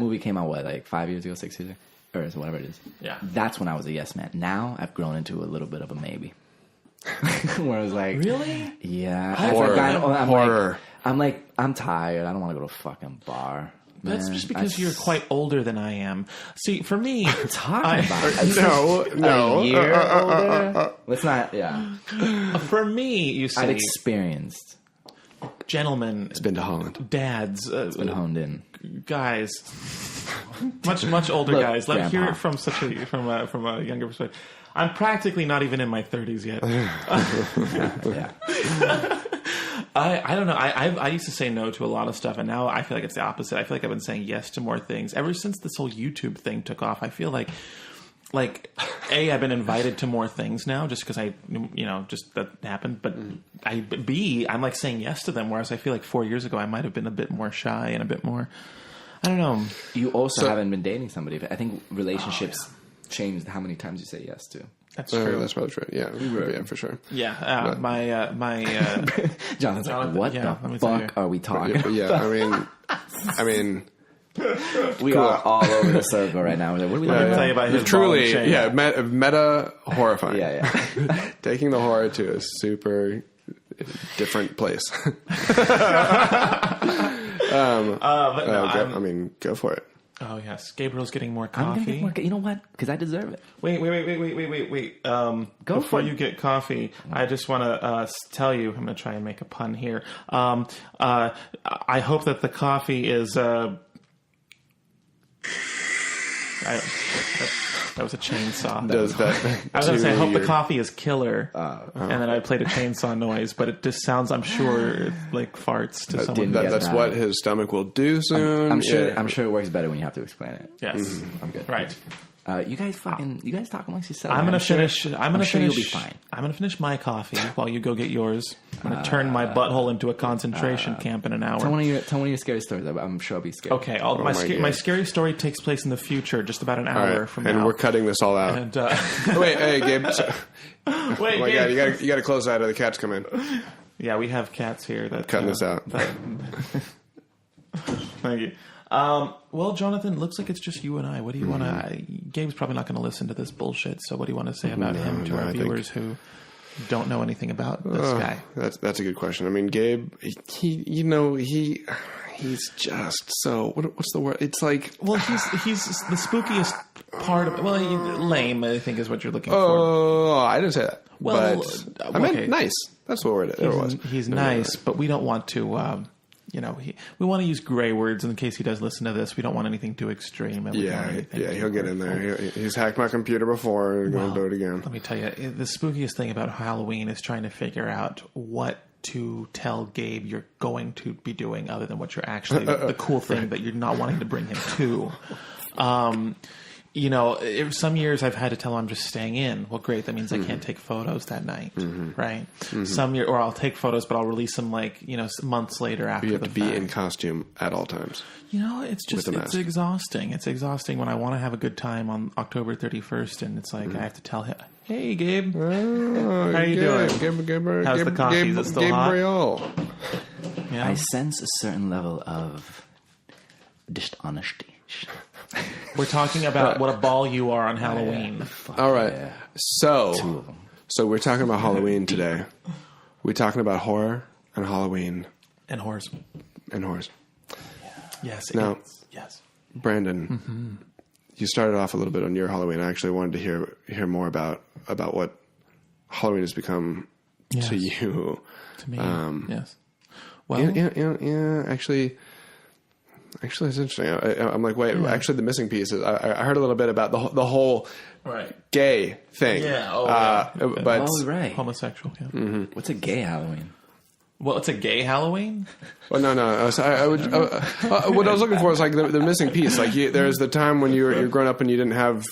movie came out, what, like 5 years ago, 6 years ago? Or so whatever it is. Yeah. That's when I was a yes man. Now I've grown into a little bit of a maybe. Where I was like... Really? Yeah. Horror. I'm tired. I don't want to go to a fucking bar. That's just because you're quite older than I am. See, for me... talking about No. A year older? Let's not... Yeah. For me, you see... I've experienced... Gentlemen... It's been to Holland. Dads... it's been honed in. Guys... much older guys. Let me hear it from from a younger perspective. I'm practically not even in my 30s yet. Yeah. I don't know. I used to say no to a lot of stuff, and now I feel like it's the opposite. I feel like I've been saying yes to more things ever since this whole YouTube thing took off. I feel like I've been invited to more things now just because just that happened. But I'm like saying yes to them, whereas I feel like 4 years ago I might have been a bit more shy and a bit more. I don't know. You also haven't been dating somebody. I think relationships changed how many times you say yes to. That's true. That's probably true. Yeah, for sure. Yeah, my Jonathan's like, what the fuck are we talking? Yeah, I mean, we are all over the circle right now. What are we Let me tell you about his truly, meta horrifying. Yeah. Taking the horror to a super different place. Go for it. Oh yes, Gabriel's getting more coffee. I'm gonna get more. You know what? Because I deserve it. Wait. Before you get coffee, I just want to tell you. I'm going to try and make a pun here. I hope that the coffee is. That was a chainsaw. I was going to say, I hope the coffee is killer. And then I played a chainsaw noise, but it just sounds, I'm sure, like farts to someone. That's what his stomach will do soon. I'm sure it works better when you have to explain it. Yes. Mm-hmm. I'm good. Right. You guys talk amongst yourselves. I'm gonna finish. You'll be fine. I'm gonna finish my coffee while you go get yours. I'm gonna turn my butthole into a concentration camp in an hour. Tell one of your scary stories. I'm sure I'll be scared. Okay. My scary story takes place in the future, just about an hour from now. And we're cutting this all out. And, wait, hey, Gabe. Wait, Gabe. God, you got to close that, or the cats come in. Yeah, we have cats here. Cutting this out. Thank you. Well, Jonathan, looks like it's just you and I. What do you want to... Gabe's probably not going to listen to this bullshit, so what do you want to say about him to our viewers who don't know anything about this guy? That's a good question. I mean, Gabe, he He's just so. What's the word? It's like. Well, he's the spookiest part of. Well, lame, I think, is what you're looking for. Oh, I didn't say that. Well, but I meant nice. That's what it was. He's nice, but we don't want to. We want to use gray words in case he does listen to this. We don't want anything too extreme. Yeah, he'll get in there. He's hacked my computer before and going to do it again. Let me tell you, the spookiest thing about Halloween is trying to figure out what to tell Gabe you're going to be doing other than what you're actually, the cool thing that you're not wanting to bring him to. Some years I've had to tell him I'm just staying in. Well, great. That means I can't take photos that night, right? Some year, or I'll take photos, but I'll release them months later after. You have to be fact. in costume at all times. It's exhausting. It's exhausting when I want to have a good time on October 31st, and it's like I have to tell him, "Hey, Gabe, how you doing? Gabriel, how's the coffee? Is it still Gabriel. hot?" Yeah. I sense a certain level of dishonesty. We're talking about what a ball you are on Halloween. All right. Yeah. So we're talking about Halloween today. We're talking about horror and Halloween. And horrors. Yes. Yes. Brandon, you started off a little bit on your Halloween. I actually wanted to hear more about what Halloween has become to you. To me, yes. Well, yeah. Actually, it's interesting. I'm like, wait. Yeah. Actually, the missing piece is I heard a little bit about the whole gay thing. Yeah. But right. Homosexual. Yeah. Mm-hmm. What's a gay Halloween? Well, it's a gay Halloween? Well, no. What I was looking for is like the missing piece. Like there's the time when you're growing up and you didn't have.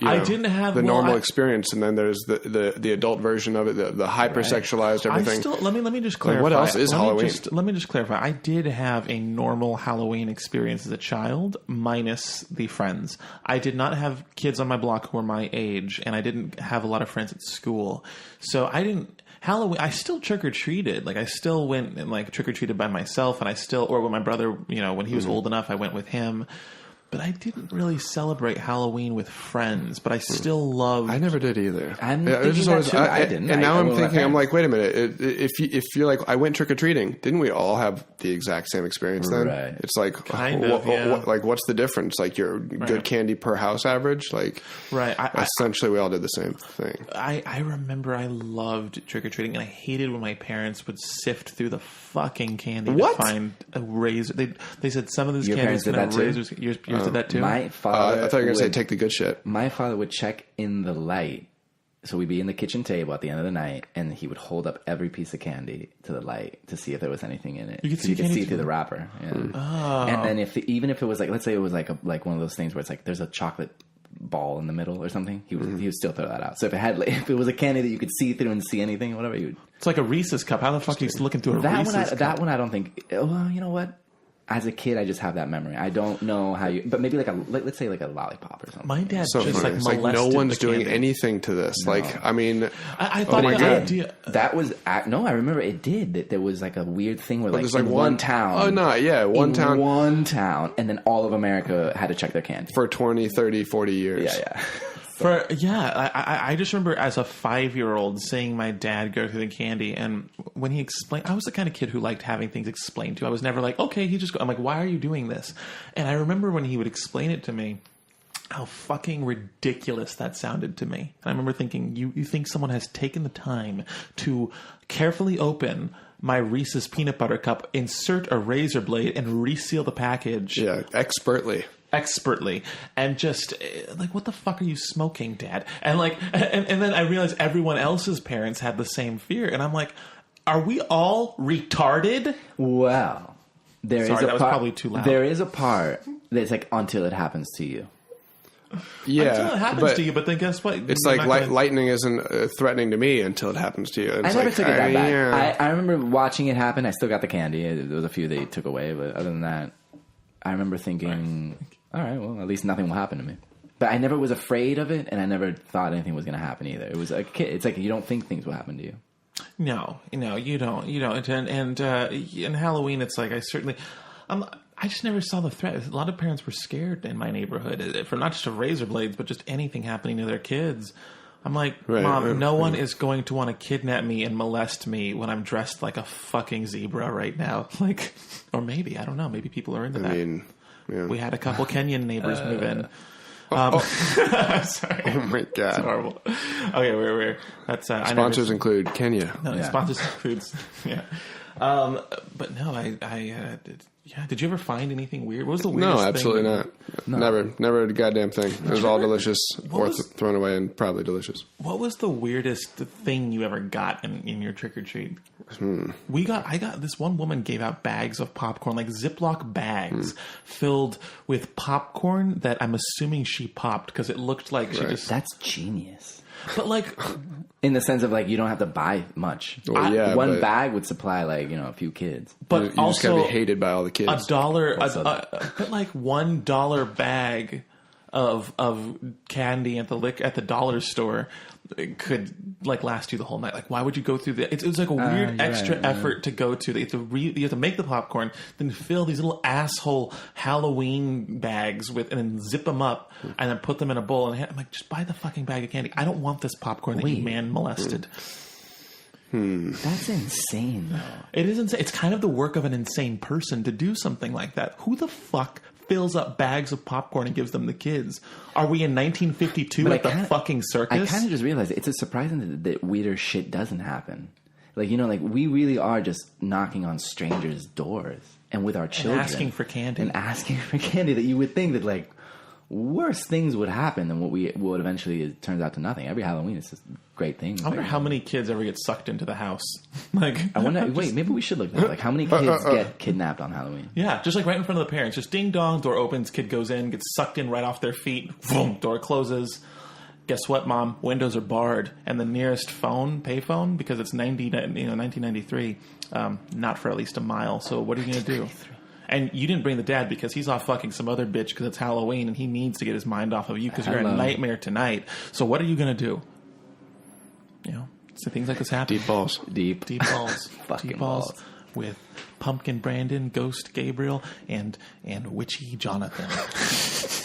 I didn't have the normal experience, and then there's the adult version of it, the hypersexualized everything. Let me just clarify. What else is Halloween? Let me just clarify. I did have a normal Halloween experience as a child, minus the friends. I did not have kids on my block who were my age, and I didn't have a lot of friends at school, so I didn't. Halloween, I still trick or treated. Like I still went and trick or treated by myself, and or when my brother, when he was old enough, I went with him. But I didn't really celebrate Halloween with friends, but I still loved... I never did either. I didn't. And now I'm thinking, I'm like, wait a minute. If you're like, I went trick-or-treating, didn't we all have the exact same experience then? Right. It's like, what's the difference? Like your good candy per house average? Like, right. Essentially, we all did the same thing. I remember I loved trick-or-treating, and I hated when my parents would sift through the fucking candy to find a razor. They said some of this candy is going to have razors. Yours did that too? My father... I thought you were going to say take the good shit. My father would check in the light. So we'd be in the kitchen table at the end of the night, and he would hold up every piece of candy to the light to see if there was anything in it. You could see through the wrapper. Yeah. Oh. And then even if it was let's say it was like one of those things where it's like there's a chocolate ball in the middle or something, he would still throw that out. So if it was a candy that you could see through and see anything, whatever, it's like a Reese's cup. How the fuck are you looking through a Reese's cup? That one I don't think. Well, you know what? As a kid, I just have that memory. I don't know how you, but maybe let's say like a lollipop or something. My dad just funny. It's like no one's doing anything to this. No. Like, I mean, I thought the idea that was no. I remember it did. That there was like a weird thing where like one town. Oh no, yeah, one town, and then all of America had to check their candy for 20, 30, 40 years. Yeah. I just remember as a 5-year-old seeing my dad go through the candy, and when he explained, I was the kind of kid who liked having things explained to. I was never like, okay, I'm like, why are you doing this? And I remember when he would explain it to me, how fucking ridiculous that sounded to me. And I remember thinking, you think someone has taken the time to carefully open my Reese's peanut butter cup, insert a razor blade, and reseal the package. Yeah, expertly, and just like, what the fuck are you smoking, Dad? And like, and then I realized everyone else's parents had the same fear, and I'm like, are we all retarded? Well, that was probably too loud. There is a part that's like until it happens to you. Yeah, until it happens to you, but then guess what? It's like lightning isn't threatening to me until it happens to you. I never took it that bad. I remember watching it happen. I still got the candy. There was a few they took away, but other than that, I remember thinking, all right, well, at least nothing will happen to me. But I never was afraid of it, and I never thought anything was going to happen either. It was a kid. It's like you don't think things will happen to you. No, you don't. And in Halloween, it's like I just never saw the threat. A lot of parents were scared in my neighborhood for not just of razor blades, but just anything happening to their kids. I'm like, Mom, no one is going to want to kidnap me and molest me when I'm dressed like a fucking zebra right now. Like, or maybe, I don't know. Maybe people are into that. mean, yeah. We had a couple Kenyan neighbors move in. Sorry. Oh my God. That's horrible. Okay, we're that's sponsors include Kenya. No, sponsors includes yeah. But no, I did you ever find anything weird? What was the weirdest thing? No, absolutely not. No. Never a goddamn thing. It was all delicious or thrown away and probably delicious. What was the weirdest thing you ever got in your trick or treat? I got this one woman gave out bags of popcorn, like Ziploc bags filled with popcorn that I'm assuming she popped because it looked like she just. That's genius. But like, in the sense of like you don't have to buy much. Well, one bag would supply like a few kids. But you also just gotta be hated by all the kids. $1, but like $1 bag of candy at the dollar store could like last you the whole night. Like, why would you go through that? It's like a weird extra effort to go to. You have to make the popcorn, then fill these little asshole Halloween bags and then zip them up and then put them in a bowl. And I'm like, just buy the fucking bag of candy. I don't want this popcorn that you man molested. That's insane, though. It is insane. It's kind of the work of an insane person to do something like that. Who the fuck fills up bags of popcorn and gives them to kids? Are we in 1952 at the fucking circus? I kind of just realized it's surprising that weirder shit doesn't happen. Like, we really are just knocking on strangers' doors and with our children. And asking for candy. That you would think that, like, worse things would happen than what eventually turns out to nothing. Every Halloween is just a great thing. I wonder how many kids ever get sucked into the house. Like, I wonder. Wait, maybe we should look at that. Like, how many kids get kidnapped on Halloween? Yeah, just like right in front of the parents. Just ding dong, door opens, kid goes in, gets sucked in right off their feet. Boom, door closes. Guess what, Mom? Windows are barred, and the nearest payphone, because it's 1993, not for at least a mile. So what are you gonna do? And you didn't bring the dad because he's off fucking some other bitch because it's Halloween and he needs to get his mind off of you because you're a nightmare tonight. So what are you going to do? So things like this happen. Deep balls. Deep balls. Fucking deep balls. With Pumpkin Brandon, Ghost Gabriel, and Witchy Jonathan.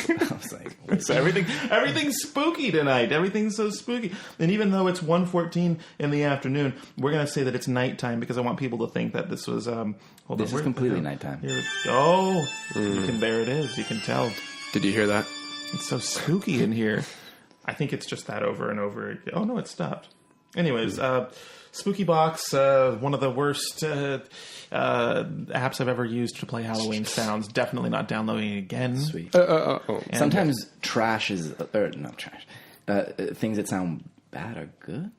I was like, so everything's spooky tonight. Everything's so spooky. And even though it's 1:14 in the afternoon, we're going to say that it's nighttime because I want people to think that this was... this is completely nighttime. There it is. You can tell. Did you hear that? It's so spooky in here. I think it's just that over and over. Oh, no, it stopped. Anyways, Spooky Box, one of the worst apps I've ever used to play Halloween sounds. Definitely not downloading it again. Sweet. Sometimes trash is... Or, not trash. Things that sound bad are good.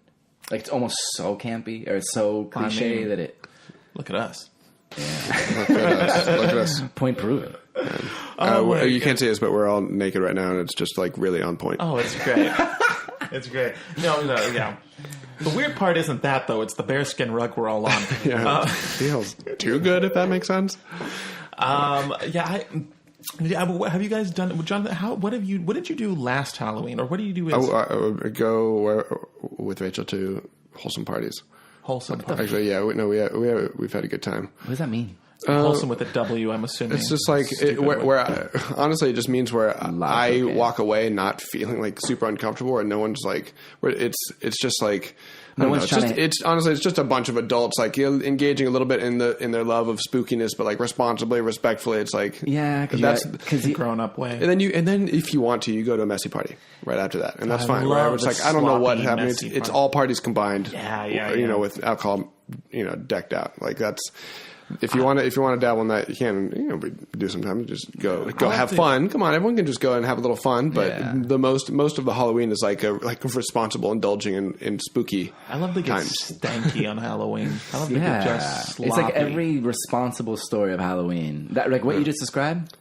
Like, it's almost so campy or so cliche that it... Look at us. Yeah. Look at us. Point proven. You can't see us, but we're all naked right now, and it's just like really on point. Oh, it's great. It's great. No, yeah. The weird part isn't that, though. It's the bearskin rug we're all on. Feels too good, if that makes sense. Have you guys done, Jonathan? What did you do last Halloween, or what do you do? I would go with Rachel to Wholesome parties. Wholesome. Actually, we've had a good time. What does that mean? Wholesome with a W, I'm assuming. It's just like honestly, it just means where I walk away not feeling like super uncomfortable, or no one's like. It's just like. It's just a bunch of adults like engaging a little bit in their love of spookiness, but like responsibly, respectfully. It's like because the grown up way. And then if you want to, you go to a messy party right after that, and that's fine. Right? It's like I don't know what happened. It's all parties combined. With alcohol, decked out. Like that's. If you want to dabble in that, you can. We do sometimes. Just go have fun. Come on, everyone can just go and have a little fun. But the most of the Halloween is like a responsible indulging in spooky. I love to get stanky on Halloween. I love to get just sloppy. It's like every responsible story of Halloween. That like what you just described.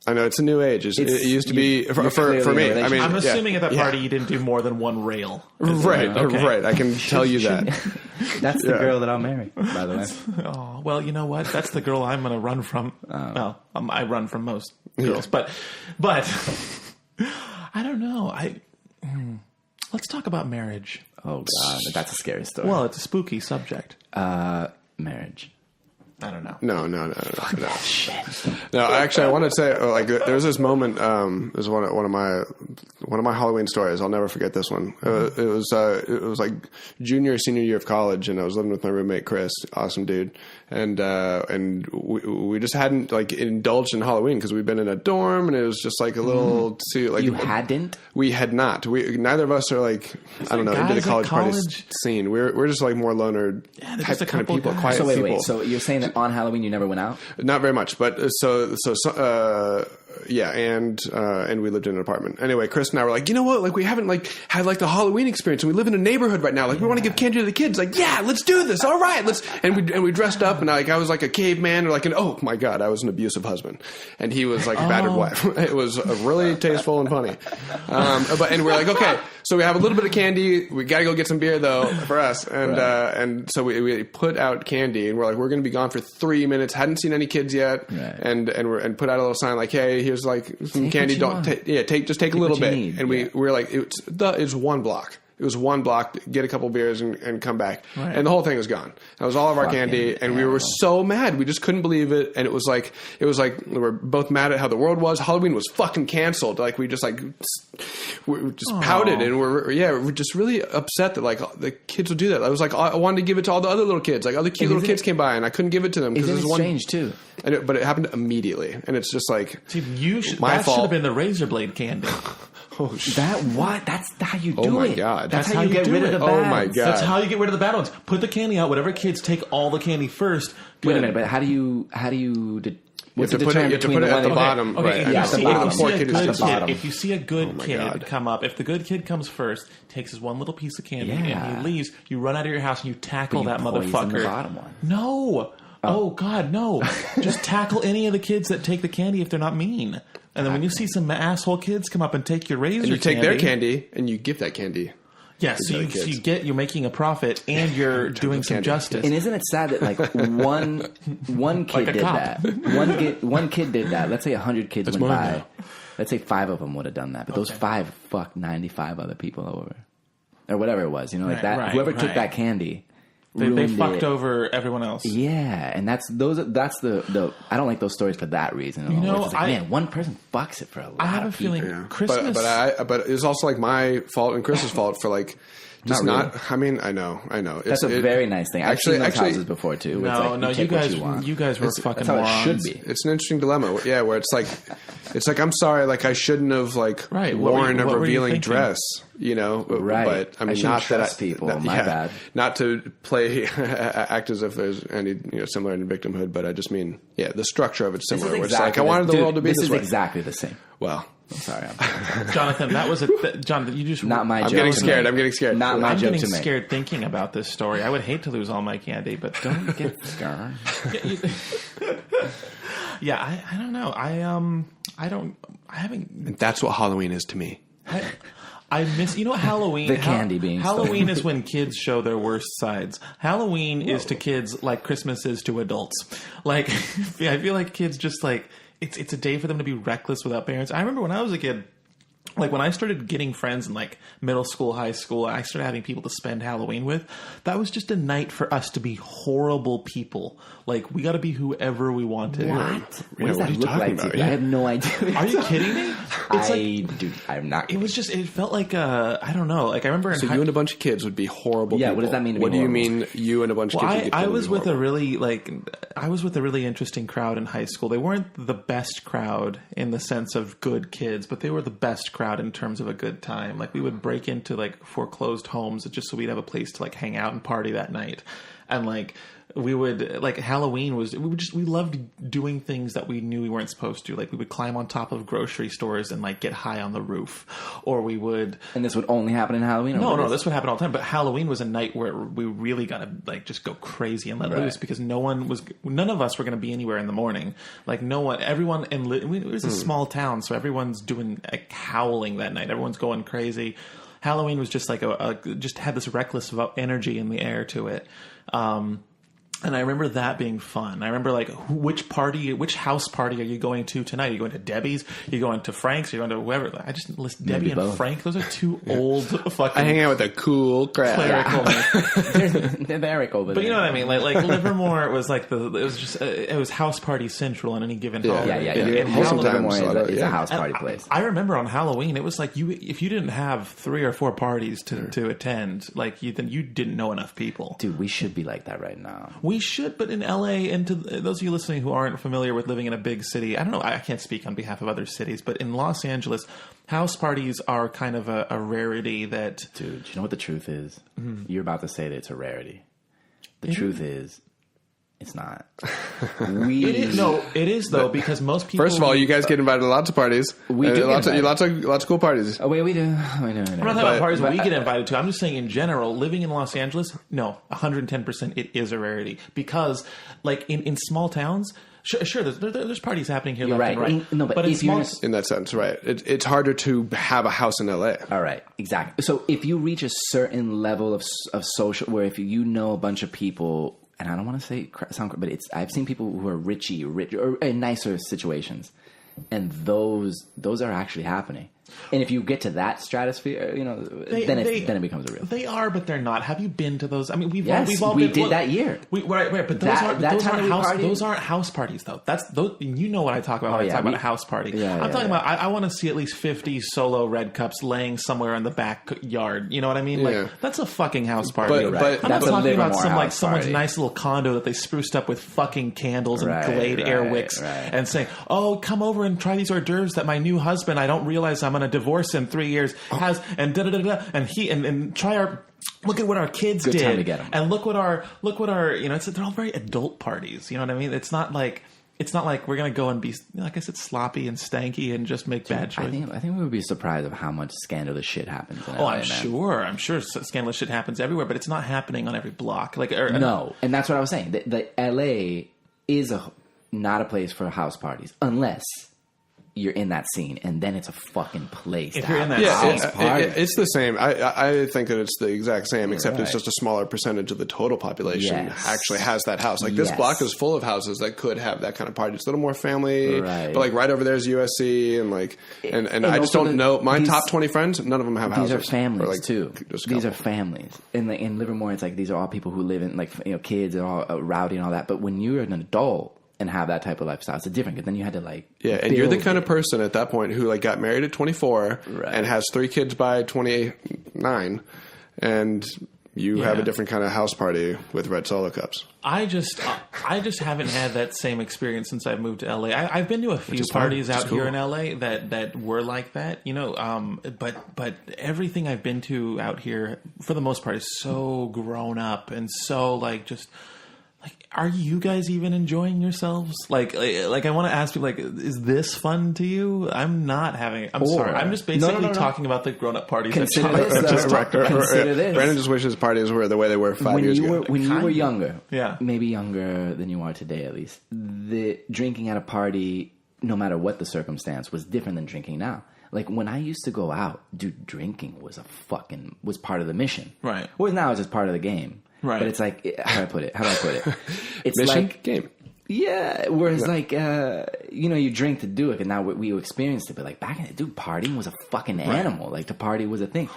I know it's a new age. It used to be for me. I mean, I'm assuming at that party you didn't do more than one rail. Right. I can tell you that. That's the girl that I'll marry, by the way. Oh, well, you know what? That's the girl I'm going to run from. Well, I run from most girls, but I don't know. Let's talk about marriage. Oh God, that's a scary story. Well, it's a spooky subject. Marriage. I don't know. No. No, actually, I want to say, like, there was this moment. It was one of my Halloween stories. I'll never forget this one. It was like junior or senior year of college, and I was living with my roommate Chris, awesome dude, and we just hadn't like indulged in Halloween because we'd been in a dorm, and it was just like a little too like. You hadn't? We had not. Neither of us are like I don't know into the college party scene. We're just like more loner type kind of people, quiet so people. Wait. So you're saying that on Halloween you never went out? Not very much, but yeah, and we lived in an apartment. Anyway, Chris and I were like, you know what? Like we haven't like had like the Halloween experience, and we live in a neighborhood right now. Like we want to give candy to the kids. Like yeah, let's do this. All right, let's. And we dressed up, and I was like a caveman, or like oh my god, I was an abusive husband, and he was like a battered wife. It was really tasteful and funny. And we're like okay. So we have a little bit of candy. We got to go get some beer though for us, and so we put out candy, and we're like we're going to be gone for 3 minutes. Hadn't seen any kids yet, and put out a little sign like, hey, here's like some candy. Just take a little bit. Need, and we were like it's 1 block. It was 1 block, get a couple beers and come back. Right. And the whole thing was gone. That was all of our candy. And we were so mad. We just couldn't believe it. And it was like we were both mad at how the world was. Halloween was fucking canceled. Like we just pouted and we're just really upset that like the kids would do that. I was like, I wanted to give it to all the other little kids. Like other cute little kids came by and I couldn't give it to them. Isn't it strange too? But it happened immediately. And it's just like, that should have been the razor blade candy. Oh, shit. That's how you do it. Oh my god! That's how you get rid of the bad ones. Oh my god! That's how you get rid of the bad ones. Put the candy out. Whatever kids take all the candy first. Wait a minute, but how do you? What's the you have to put it at the bottom. Okay, right. If you see a good kid come up, if the good kid comes first, takes his one little piece of candy and he leaves, you run out of your house and you tackle that motherfucker. The bottom one. No. Oh God, no! Just tackle any of the kids that take the candy if they're not mean. And then when you see some asshole kids come up and take your razor, and you take their candy and you give that candy. Yeah, so you're making a profit and you're doing some justice. And isn't it sad that like one kid did that? One kid did that. Let's say 100 kids went by. Let's say 5 of them would have done that, but those 5 fucked 95 other people over, or whatever it was. You know, like that. Whoever took that candy. They fucked over everyone else. Yeah, and that's the I don't like those stories for that reason. You know, it's like, man, one person fucks it for a lot. I have a feeling Christmas, but it's also like my fault and Chris's fault for like. Just not. I mean, I know. That's a very nice thing. I've seen those houses before too. No, you guys were fucking morons. That's how it should be. It's an interesting dilemma. Yeah, where it's like I'm sorry, like I shouldn't have like worn a revealing dress, you know. Right. But I mean, not that people. My bad. Not to act as if there's any similar in victimhood, but I just mean the structure of it's similar. Where it's like I wanted the world to be this way. This is exactly the same. Well. I'm sorry, Jonathan. That was Jonathan. You just not my joke. I'm getting scared. Not my joke. I'm getting scared thinking about this story. I would hate to lose all my candy, but don't get scared. Yeah, I don't know. I haven't. And that's what Halloween is to me. I miss, Halloween. The candy being Halloween is when kids show their worst sides. Halloween is to kids like Christmas is to adults. Like, I feel like kids just like. It's a day for them to be reckless without parents. I remember when I was a kid, like when I started getting friends in like middle school, high school, I started having people to spend Halloween with. That was just a night for us to be horrible people. Like we got to be whoever we wanted. What does that look like? I have no idea. Are you kidding me? I'm not. It was just. It felt like I don't know. Like I remember. So you and a bunch of kids would be horrible. Yeah. People. What does that mean? What do you mean? You and a bunch of kids. I was with a really interesting crowd in high school. They weren't the best crowd in the sense of good kids, but they were the best crowd in terms of a good time. Like we would break into like foreclosed homes just so we'd have a place to like hang out and party that night, and like. We would like Halloween we loved doing things that we knew we weren't supposed to. Like we would climb on top of grocery stores and like get high on the roof, or we would. And this would only happen in Halloween. No, this would happen all the time. But Halloween was a night where we really got to like just go crazy and let loose because none of us were going to be anywhere in the morning. Like no one, everyone, it was a small town, so everyone's doing howling that night. Everyone's going crazy. Halloween was just like just had this reckless energy in the air to it. And I remember that being fun. I remember like which house party are you going to tonight? Are you going to Debbie's? Are you going to Frank's? Are you going to whoever? I just list Debbie and both. Frank. Those are two old fucking. I hang out with a cool crowd. They're very cool, but you know what I mean. Like Livermore was like it was house party central on any given holiday. Yeah. And Wholesome Halloween- Livermore is a house party place. I remember on Halloween, it was like if you didn't have 3 or 4 parties to attend, like then you didn't know enough people. Dude, we should be like that right now. We should, but in LA, and to those of you listening who aren't familiar with living in a big city, I don't know, I can't speak on behalf of other cities, but in Los Angeles, house parties are kind of a rarity that... Dude, you know what the truth is? Mm-hmm. You're about to say that it's a rarity. The truth is, it's not. It is though, because most people... First of all, you guys get invited to lots of parties. We do lots of cool parties. Oh, wait, we do. I'm not talking about parties we get invited to. I'm just saying in general, living in Los Angeles, no, 110% it is a rarity. Because, like, in small towns... Sure, there's parties happening here left and right. But if you're in that sense, right? It's harder to have a house in LA. All right, exactly. So if you reach a certain level of social, where if you know a bunch of people, and I don't want to say sound, but I've seen people who are rich or in nicer situations, and those are actually happening. And if you get to that stratosphere, then it becomes a real. They are, but they're not. Have you been to those? I mean, we've all we been, did that year. Right. But those aren't house parties, though. You know what I talk about when I talk about a house party. I'm talking about. I want to see at least 50 solo red cups laying somewhere in the backyard. You know what I mean? Like that's a fucking house party. But I'm not talking about someone's nice little condo that they spruced up with fucking candles and Glade air wicks and saying, "Oh, come over and try these hors d'oeuvres that my new husband. I don't realize I'm going to divorce in 3 years has and and try our look at what our kids Good did time to get 'em. and look what our they're all very adult parties. You know what I mean? It's not like we're gonna go and be, like I said, sloppy and stanky and just make bad choices. I think we would be surprised of how much scandalous shit happens in LA, I'm sure scandalous shit happens everywhere, but it's not happening on every block. No, and that's what I was saying. The LA is not a place for house parties unless you're in that scene, and then it's a fucking place. If you're in that it's the same. I think that it's the exact same, except it's just a smaller percentage of the total population actually has that house. Like this block is full of houses that could have that kind of party. It's a little more family, but like right over there is USC, and I just don't know. My top 20 friends, none of them have houses. These are families too. These are families. In Livermore, it's like these are all people who live in kids and all rowdy and all that. But when you're an adult and have that type of lifestyle, it's different. Because then you had to and you're the kind of person at that point who got married at 24 and has 3 kids by 29, and you have a different kind of house party with red Solo cups. I just haven't had that same experience since I've moved to LA. I've been to a few parties out here in LA that were like that, but everything I've been to out here for the most part is so grown up and so are you guys even enjoying yourselves? I want to ask you, is this fun to you? I'm not having it. I'm sorry. I'm just basically talking about the grown-up parties. Consider this. Brandon just wishes parties were the way they were 5 years ago. When you were younger, yeah, maybe younger than you are today at least, the drinking at a party, no matter what the circumstance, was different than drinking now. Like when I used to go out, dude, drinking was was part of the mission. Right. Whereas now it's just part of the game. Right. But it's like, how do I put it? It's mission? Like game. Yeah. Whereas you drink to do it, and now we experienced it. But like back in the day, dude, partying was a fucking animal. Like to party was a thing.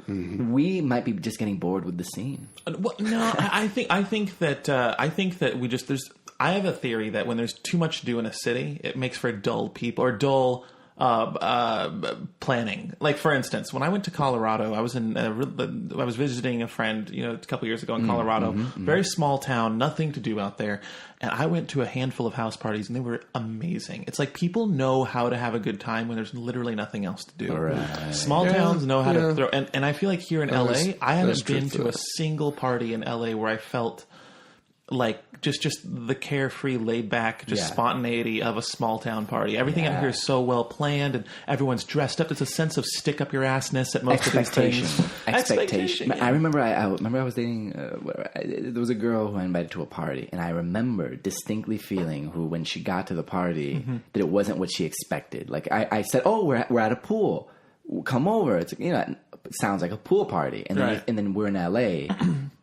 Mm-hmm. We might be just getting bored with the scene. Well, no, I think that we just I have a theory that when there's too much to do in a city, it makes for dull people or dull planning. Like for instance, when I went to Colorado, I was visiting a friend, a couple years ago in Colorado. Very small town, nothing to do out there, and I went to a handful of house parties, and they were amazing. It's like people know how to have a good time when there's literally nothing else to do. Right. Small towns know how to throw, and I feel like here in LA, I haven't been to a single party in LA where I felt like just the carefree, laid back, spontaneity of a small town party. Everything out here is so well planned, and everyone's dressed up. There's a sense of stick up your assness at most of these things. Expectation. Yeah. I remember I was dating. There was a girl who I invited to a party, and I remember distinctly feeling when she got to the party that it wasn't what she expected. Like I said, "Oh, we're at a pool. Come over." It's it sounds like a pool party, and then we're in LA.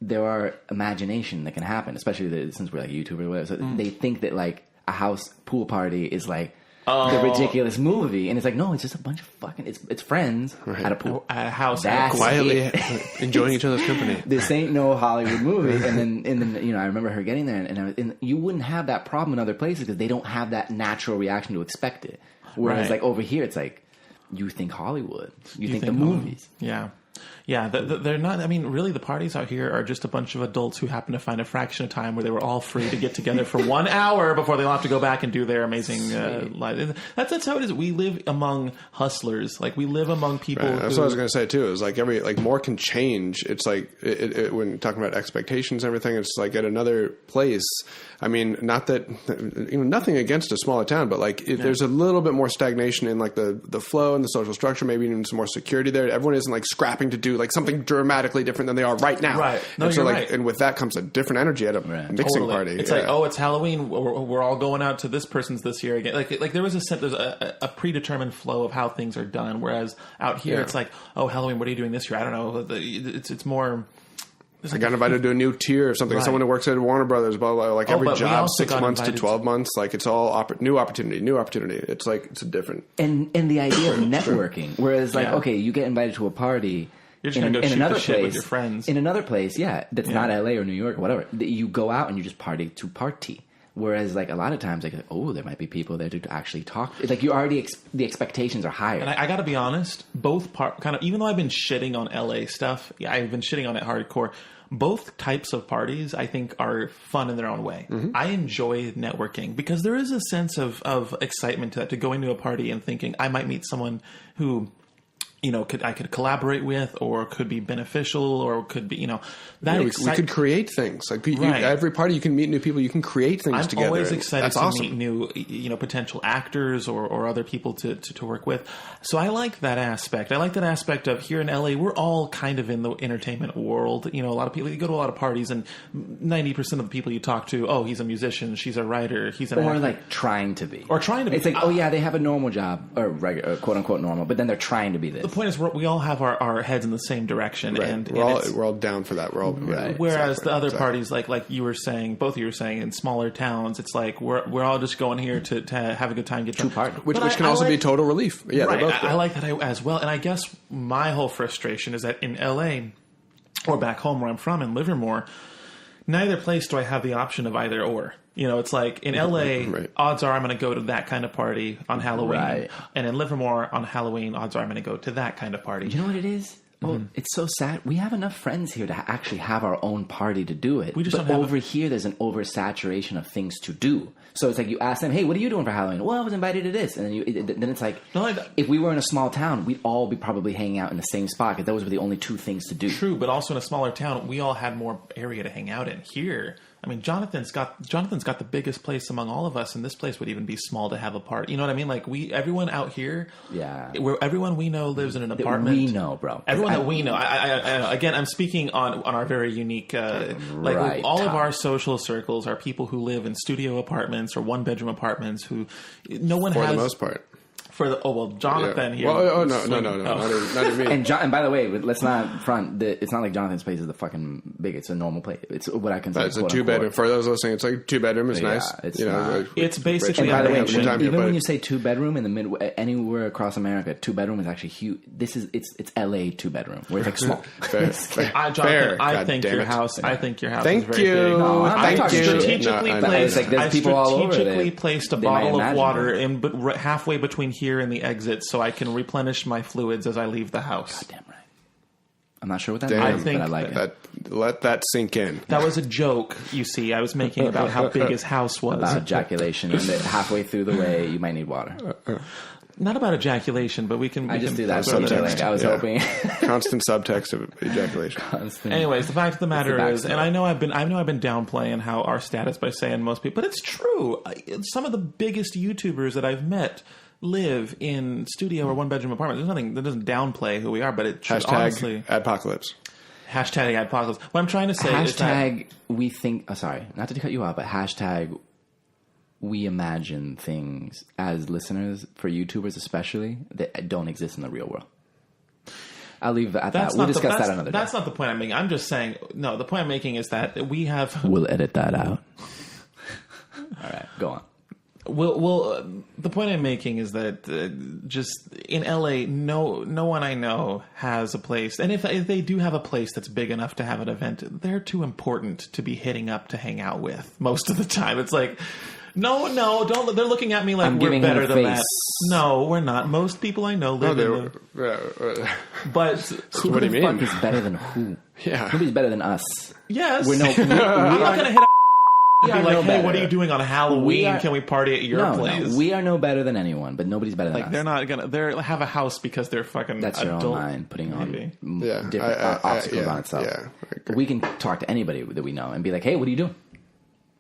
there are imagination that can happen, especially since we're like YouTubers or whatever. So they think that like a house pool party is like the ridiculous movie, and it's like, no, it's just a bunch of fucking it's friends at a pool, at a house, quietly enjoying each other's company. This ain't no Hollywood movie. And then you know, I remember her getting there, and you wouldn't have that problem in other places because they don't have that natural reaction to expect it. Whereas like over here, it's like you think Hollywood, you think the movies, Yeah, they're not. I mean, really, the parties out here are just a bunch of adults who happen to find a fraction of time where they were all free to get together for 1 hour before they'll have to go back and do their amazing life. That's how it is. We live among hustlers. Like, we live among people. Right. That's what I was going to say too. Is like more can change. It's like when talking about expectations and everything. It's like at another place. I mean, not that nothing against a smaller town, but like there's a little bit more stagnation in like the flow and the social structure. Maybe even some more security there. Everyone isn't like scrapping to do like something dramatically different than they are right now. Right. No, and so you're like, right. and with that comes a different energy at a mixing party. It's like, oh, it's Halloween. We're all going out to this person's this year again. Like there was there's a predetermined flow of how things are done. Whereas out here, it's like, oh, Halloween. What are you doing this year? I don't know. It's more. I got invited to a new tier or something. Right. Someone who works at Warner Brothers, blah, blah, blah. Like every job, 6 months to 12 months. Like it's all new opportunity. It's like, it's a different. And the idea of networking. Whereas like, okay, you get invited to a party. You're just going to go shoot the shit with your friends. In another place, that's not LA or New York or whatever. You go out and you just party to party. Whereas, like, a lot of times, like, oh, there might be people there to actually talk. Like, you already, the expectations are higher. And I got to be honest, both kind of, even though I've been shitting on LA stuff, I've been shitting on it hardcore. Both types of parties, I think, are fun in their own way. Mm-hmm. I enjoy networking because there is a sense of excitement to going to a party and thinking I might meet someone who, you know, I could collaborate with, or could be beneficial, or could be, you know, that we could create things. Like every party, you can meet new people. You can create things together. I'm always excited to awesome. meet new, you know, potential actors or other people to work with. So I like that aspect. I like that aspect of here in LA, we're all kind of in the entertainment world. You know, a lot of people, you go to a lot of parties, and 90% of the people you talk to, oh, he's a musician, she's a writer, he's an actor. Or like trying to be. It's like, oh yeah, they have a normal job, or regular, quote unquote normal, but then they're trying to be this. The point is, we all have our heads in the same direction, right. and we're all down for that. We're all right. Whereas the other parties, like you were saying, both of you were saying, in smaller towns, it's like we're all just going here to have a good time, get to party, which can also be total relief. Yeah, right. I like that as well. And I guess my whole frustration is that in LA or back home where I'm from in Livermore, neither place do I have the option of either or. You know, it's like in LA, odds are I'm going to go to that kind of party on Halloween. Right. And in Livermore on Halloween, odds are I'm going to go to that kind of party. You know what it is? Well, it's so sad. We have enough friends here to actually have our own party to do it. We just but don't have over here, there's an oversaturation of things to do. So it's like you ask them, hey, what are you doing for Halloween? Well, I was invited to this. And then it's like, if we were in a small town, we'd all be probably hanging out in the same spot because those were the only two things to do. True, but also in a smaller town, we all had more area to hang out in. Here, I mean, Jonathan's got the biggest place among all of us, and this place would even be small to have a party. You know what I mean? Like everyone out here, everyone we know lives in an apartment. We know, bro. Everyone that we know. I again, I'm speaking on our very unique, all of our social circles are people who live in studio apartments or one bedroom apartments who no one has for the most part. Jonathan here. Well, not even me. And by the way, let's not front. It's not like Jonathan's place is the fucking big. It's a normal place. It's what I consider. It's a 2-bedroom. For those listening, it's like 2-bedroom is nice. It's basically. And by the way, even when you say 2-bedroom in the mid anywhere across America, 2-bedroom is actually huge. It's LA 2-bedroom where it's like small. Fair. I think your house. I think your house. Thank is you. Very big. No, I strategically placed. There's people all over. Strategically placed a bottle of water halfway between here and the exit, so I can replenish my fluids as I leave the house. Goddamn right. I'm not sure what that means, but I like it. Let that sink in. That was a joke, you see, I was making about how big his house was. About ejaculation, and that halfway through the way, you might need water. Not about ejaculation, but we can... do that. I was hoping. Constant subtext of ejaculation. Anyways, the fact of the matter is, and I know I've been downplaying how our status by saying most people, but it's true. Some of the biggest YouTubers that I've met live in studio or one-bedroom apartments. There's nothing that doesn't downplay who we are, but it should honestly... #adpocalypse. #adpocalypse. What I'm trying to say is that... we think... Oh, sorry, not to cut you off, but # we imagine things as listeners, for YouTubers especially, that don't exist in the real world. I'll leave it at that. We'll discuss that another day. That's not the point I'm making. I'm just saying, no, the point I'm making is that we have... We'll edit that out. All right, go on. The point I'm making is that just in LA, no one I know has a place. And if they do have a place that's big enough to have an event, they're too important to be hitting up to hang out with most of the time. It's like... No, don't. They're looking at me like we're better than that. No, we're not. Most people I know live in the... But so what do you mean? Fuck is better than who? Yeah. Nobody's better than us. Yes. We're not going to hit and be like, hey, better. what are you doing on Halloween? Can we party at your place? No, we are no better than anyone, but nobody's better than us. They're not going to... They have a house because they're fucking That's adult. your own mind putting on different obstacles on itself. Yeah, we can talk to anybody that we know and be like, hey, what are you doing?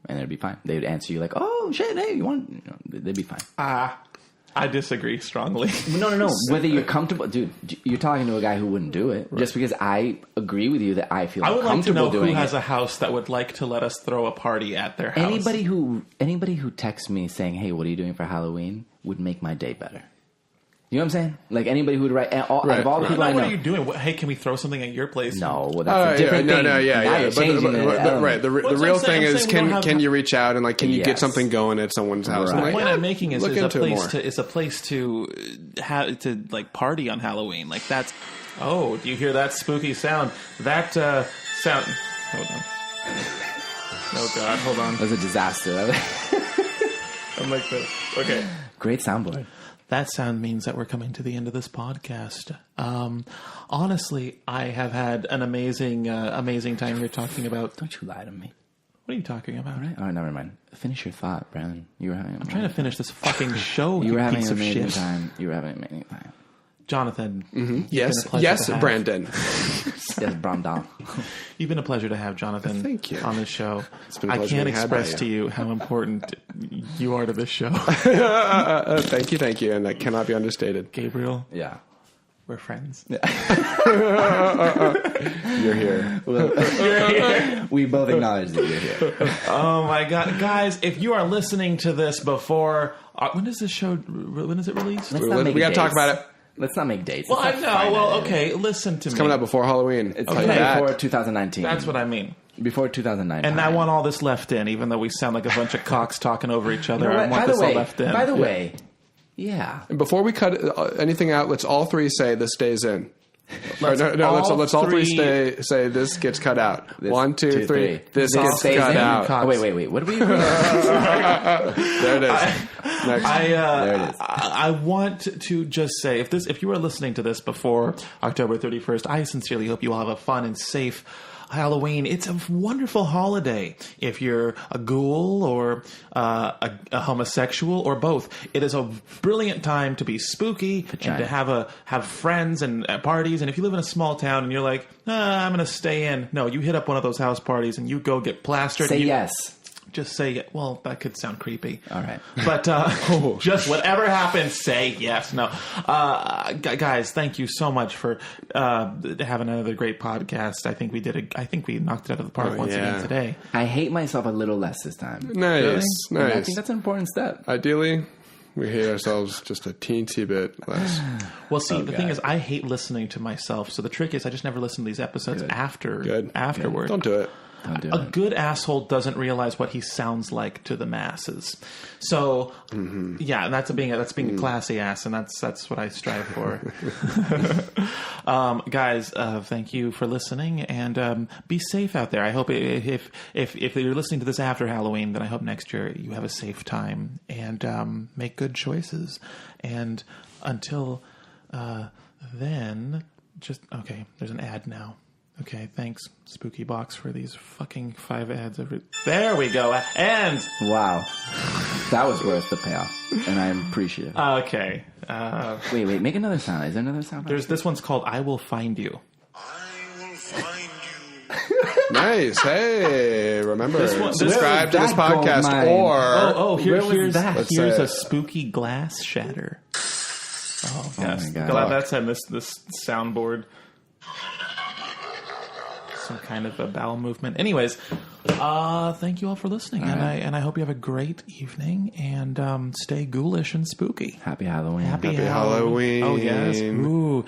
And it'd be fine. They would answer you like, "Oh shit, hey, you want?" You know, they'd be fine. I disagree strongly. No. Whether you're comfortable, dude, you're talking to a guy who wouldn't do it. Right. Just because I agree with you that I feel comfortable doing it. I would like to know who has a house that would like to let us throw a party at their house. Anybody who texts me saying, "Hey, what are you doing for Halloween?" would make my day better. You know what I'm saying? Like anybody who would write, out of all the people I know. What are you doing? Hey, can we throw something at your place? No, well, that's a different thing. Now you're changing it. Right. The real thing is, can you reach out and like, can you get something going at someone's house? Right. The point I'm making is a place to have to like party on Halloween. Like that's. Oh, do you hear that spooky sound? That sound. Hold on. Oh God, hold on. That was a disaster. I'm like this. Okay. Great soundboard. That sound means that we're coming to the end of this podcast. Honestly, I have had an amazing time here talking about... Don't you lie to me. What are you talking about? All right, never mind. Finish your thought, Brandon. I'm trying to finish this fucking show, you were having an amazing time. You were having an amazing time. Jonathan. Mm-hmm. Yes, Brandon. Yes, Brandon. You've been a pleasure to have Jonathan on this show. I can't express to you how important you are to this show. Thank you, and that cannot be understated. Gabriel. Yeah. We're friends. You're here. You're here. We both acknowledge that you're here. Oh my God, guys! If you are listening to this before, when is this show? When is it released? We got to talk about it. Let's not make dates. Well, I know. Well, okay. Listen to me. It's coming out before Halloween. It's coming out before 2019. That's what I mean. Before 2019. And I want all this left in, even though we sound like a bunch of cocks talking over each other. I want this all left in. By the way, yeah. And before we cut anything out, let's all three say this stays in. Let's all three say this gets cut out. 1, 2, 3. This gets cut out. Oh, wait. What are we doing? There it is. Next. There it is. I want to just say, if you are listening to this before October 31st, I sincerely hope you all have a fun and safe Halloween. It's a wonderful holiday. If you're a ghoul or a homosexual or both, it is a brilliant time to be spooky and to have friends and parties. And if you live in a small town and you're like, I'm going to stay in. No, you hit up one of those house parties and you go get plastered. Say yes. Just say, well, that could sound creepy. All right. But just whatever happens, say yes. No. Guys, thank you so much for having another great podcast. I think we knocked it out of the park once again today. I hate myself a little less this time. Nice. Really? Nice. And I think that's an important step. Ideally, we hate ourselves just a teensy bit less. Well, see, the thing is, I hate listening to myself. So the trick is I just never listen to these episodes afterward. Don't do it. A good asshole doesn't realize what he sounds like to the masses. So, yeah, that's being a classy ass, and that's what I strive for. Guys, thank you for listening, and be safe out there. I hope if you're listening to this after Halloween, then I hope next year you have a safe time and make good choices. And until then, okay. There's an ad now. Okay, thanks, Spooky Box, for these fucking 5 ads. There we go. And... Wow. That was worth the payoff, and I'm appreciative. Okay. Wait. Make another sound. Is there another sound? This one's called I Will Find You. I will find you. Nice. Hey, remember, subscribe to this podcast or... Here's a spooky glass shatter. Oh, yes. My God. That's on this soundboard. Some kind of a bowel movement. Anyways, thank you all for listening, and I hope you have a great evening, and stay ghoulish and spooky. Happy Halloween. Happy Halloween. Oh, yes. Ooh.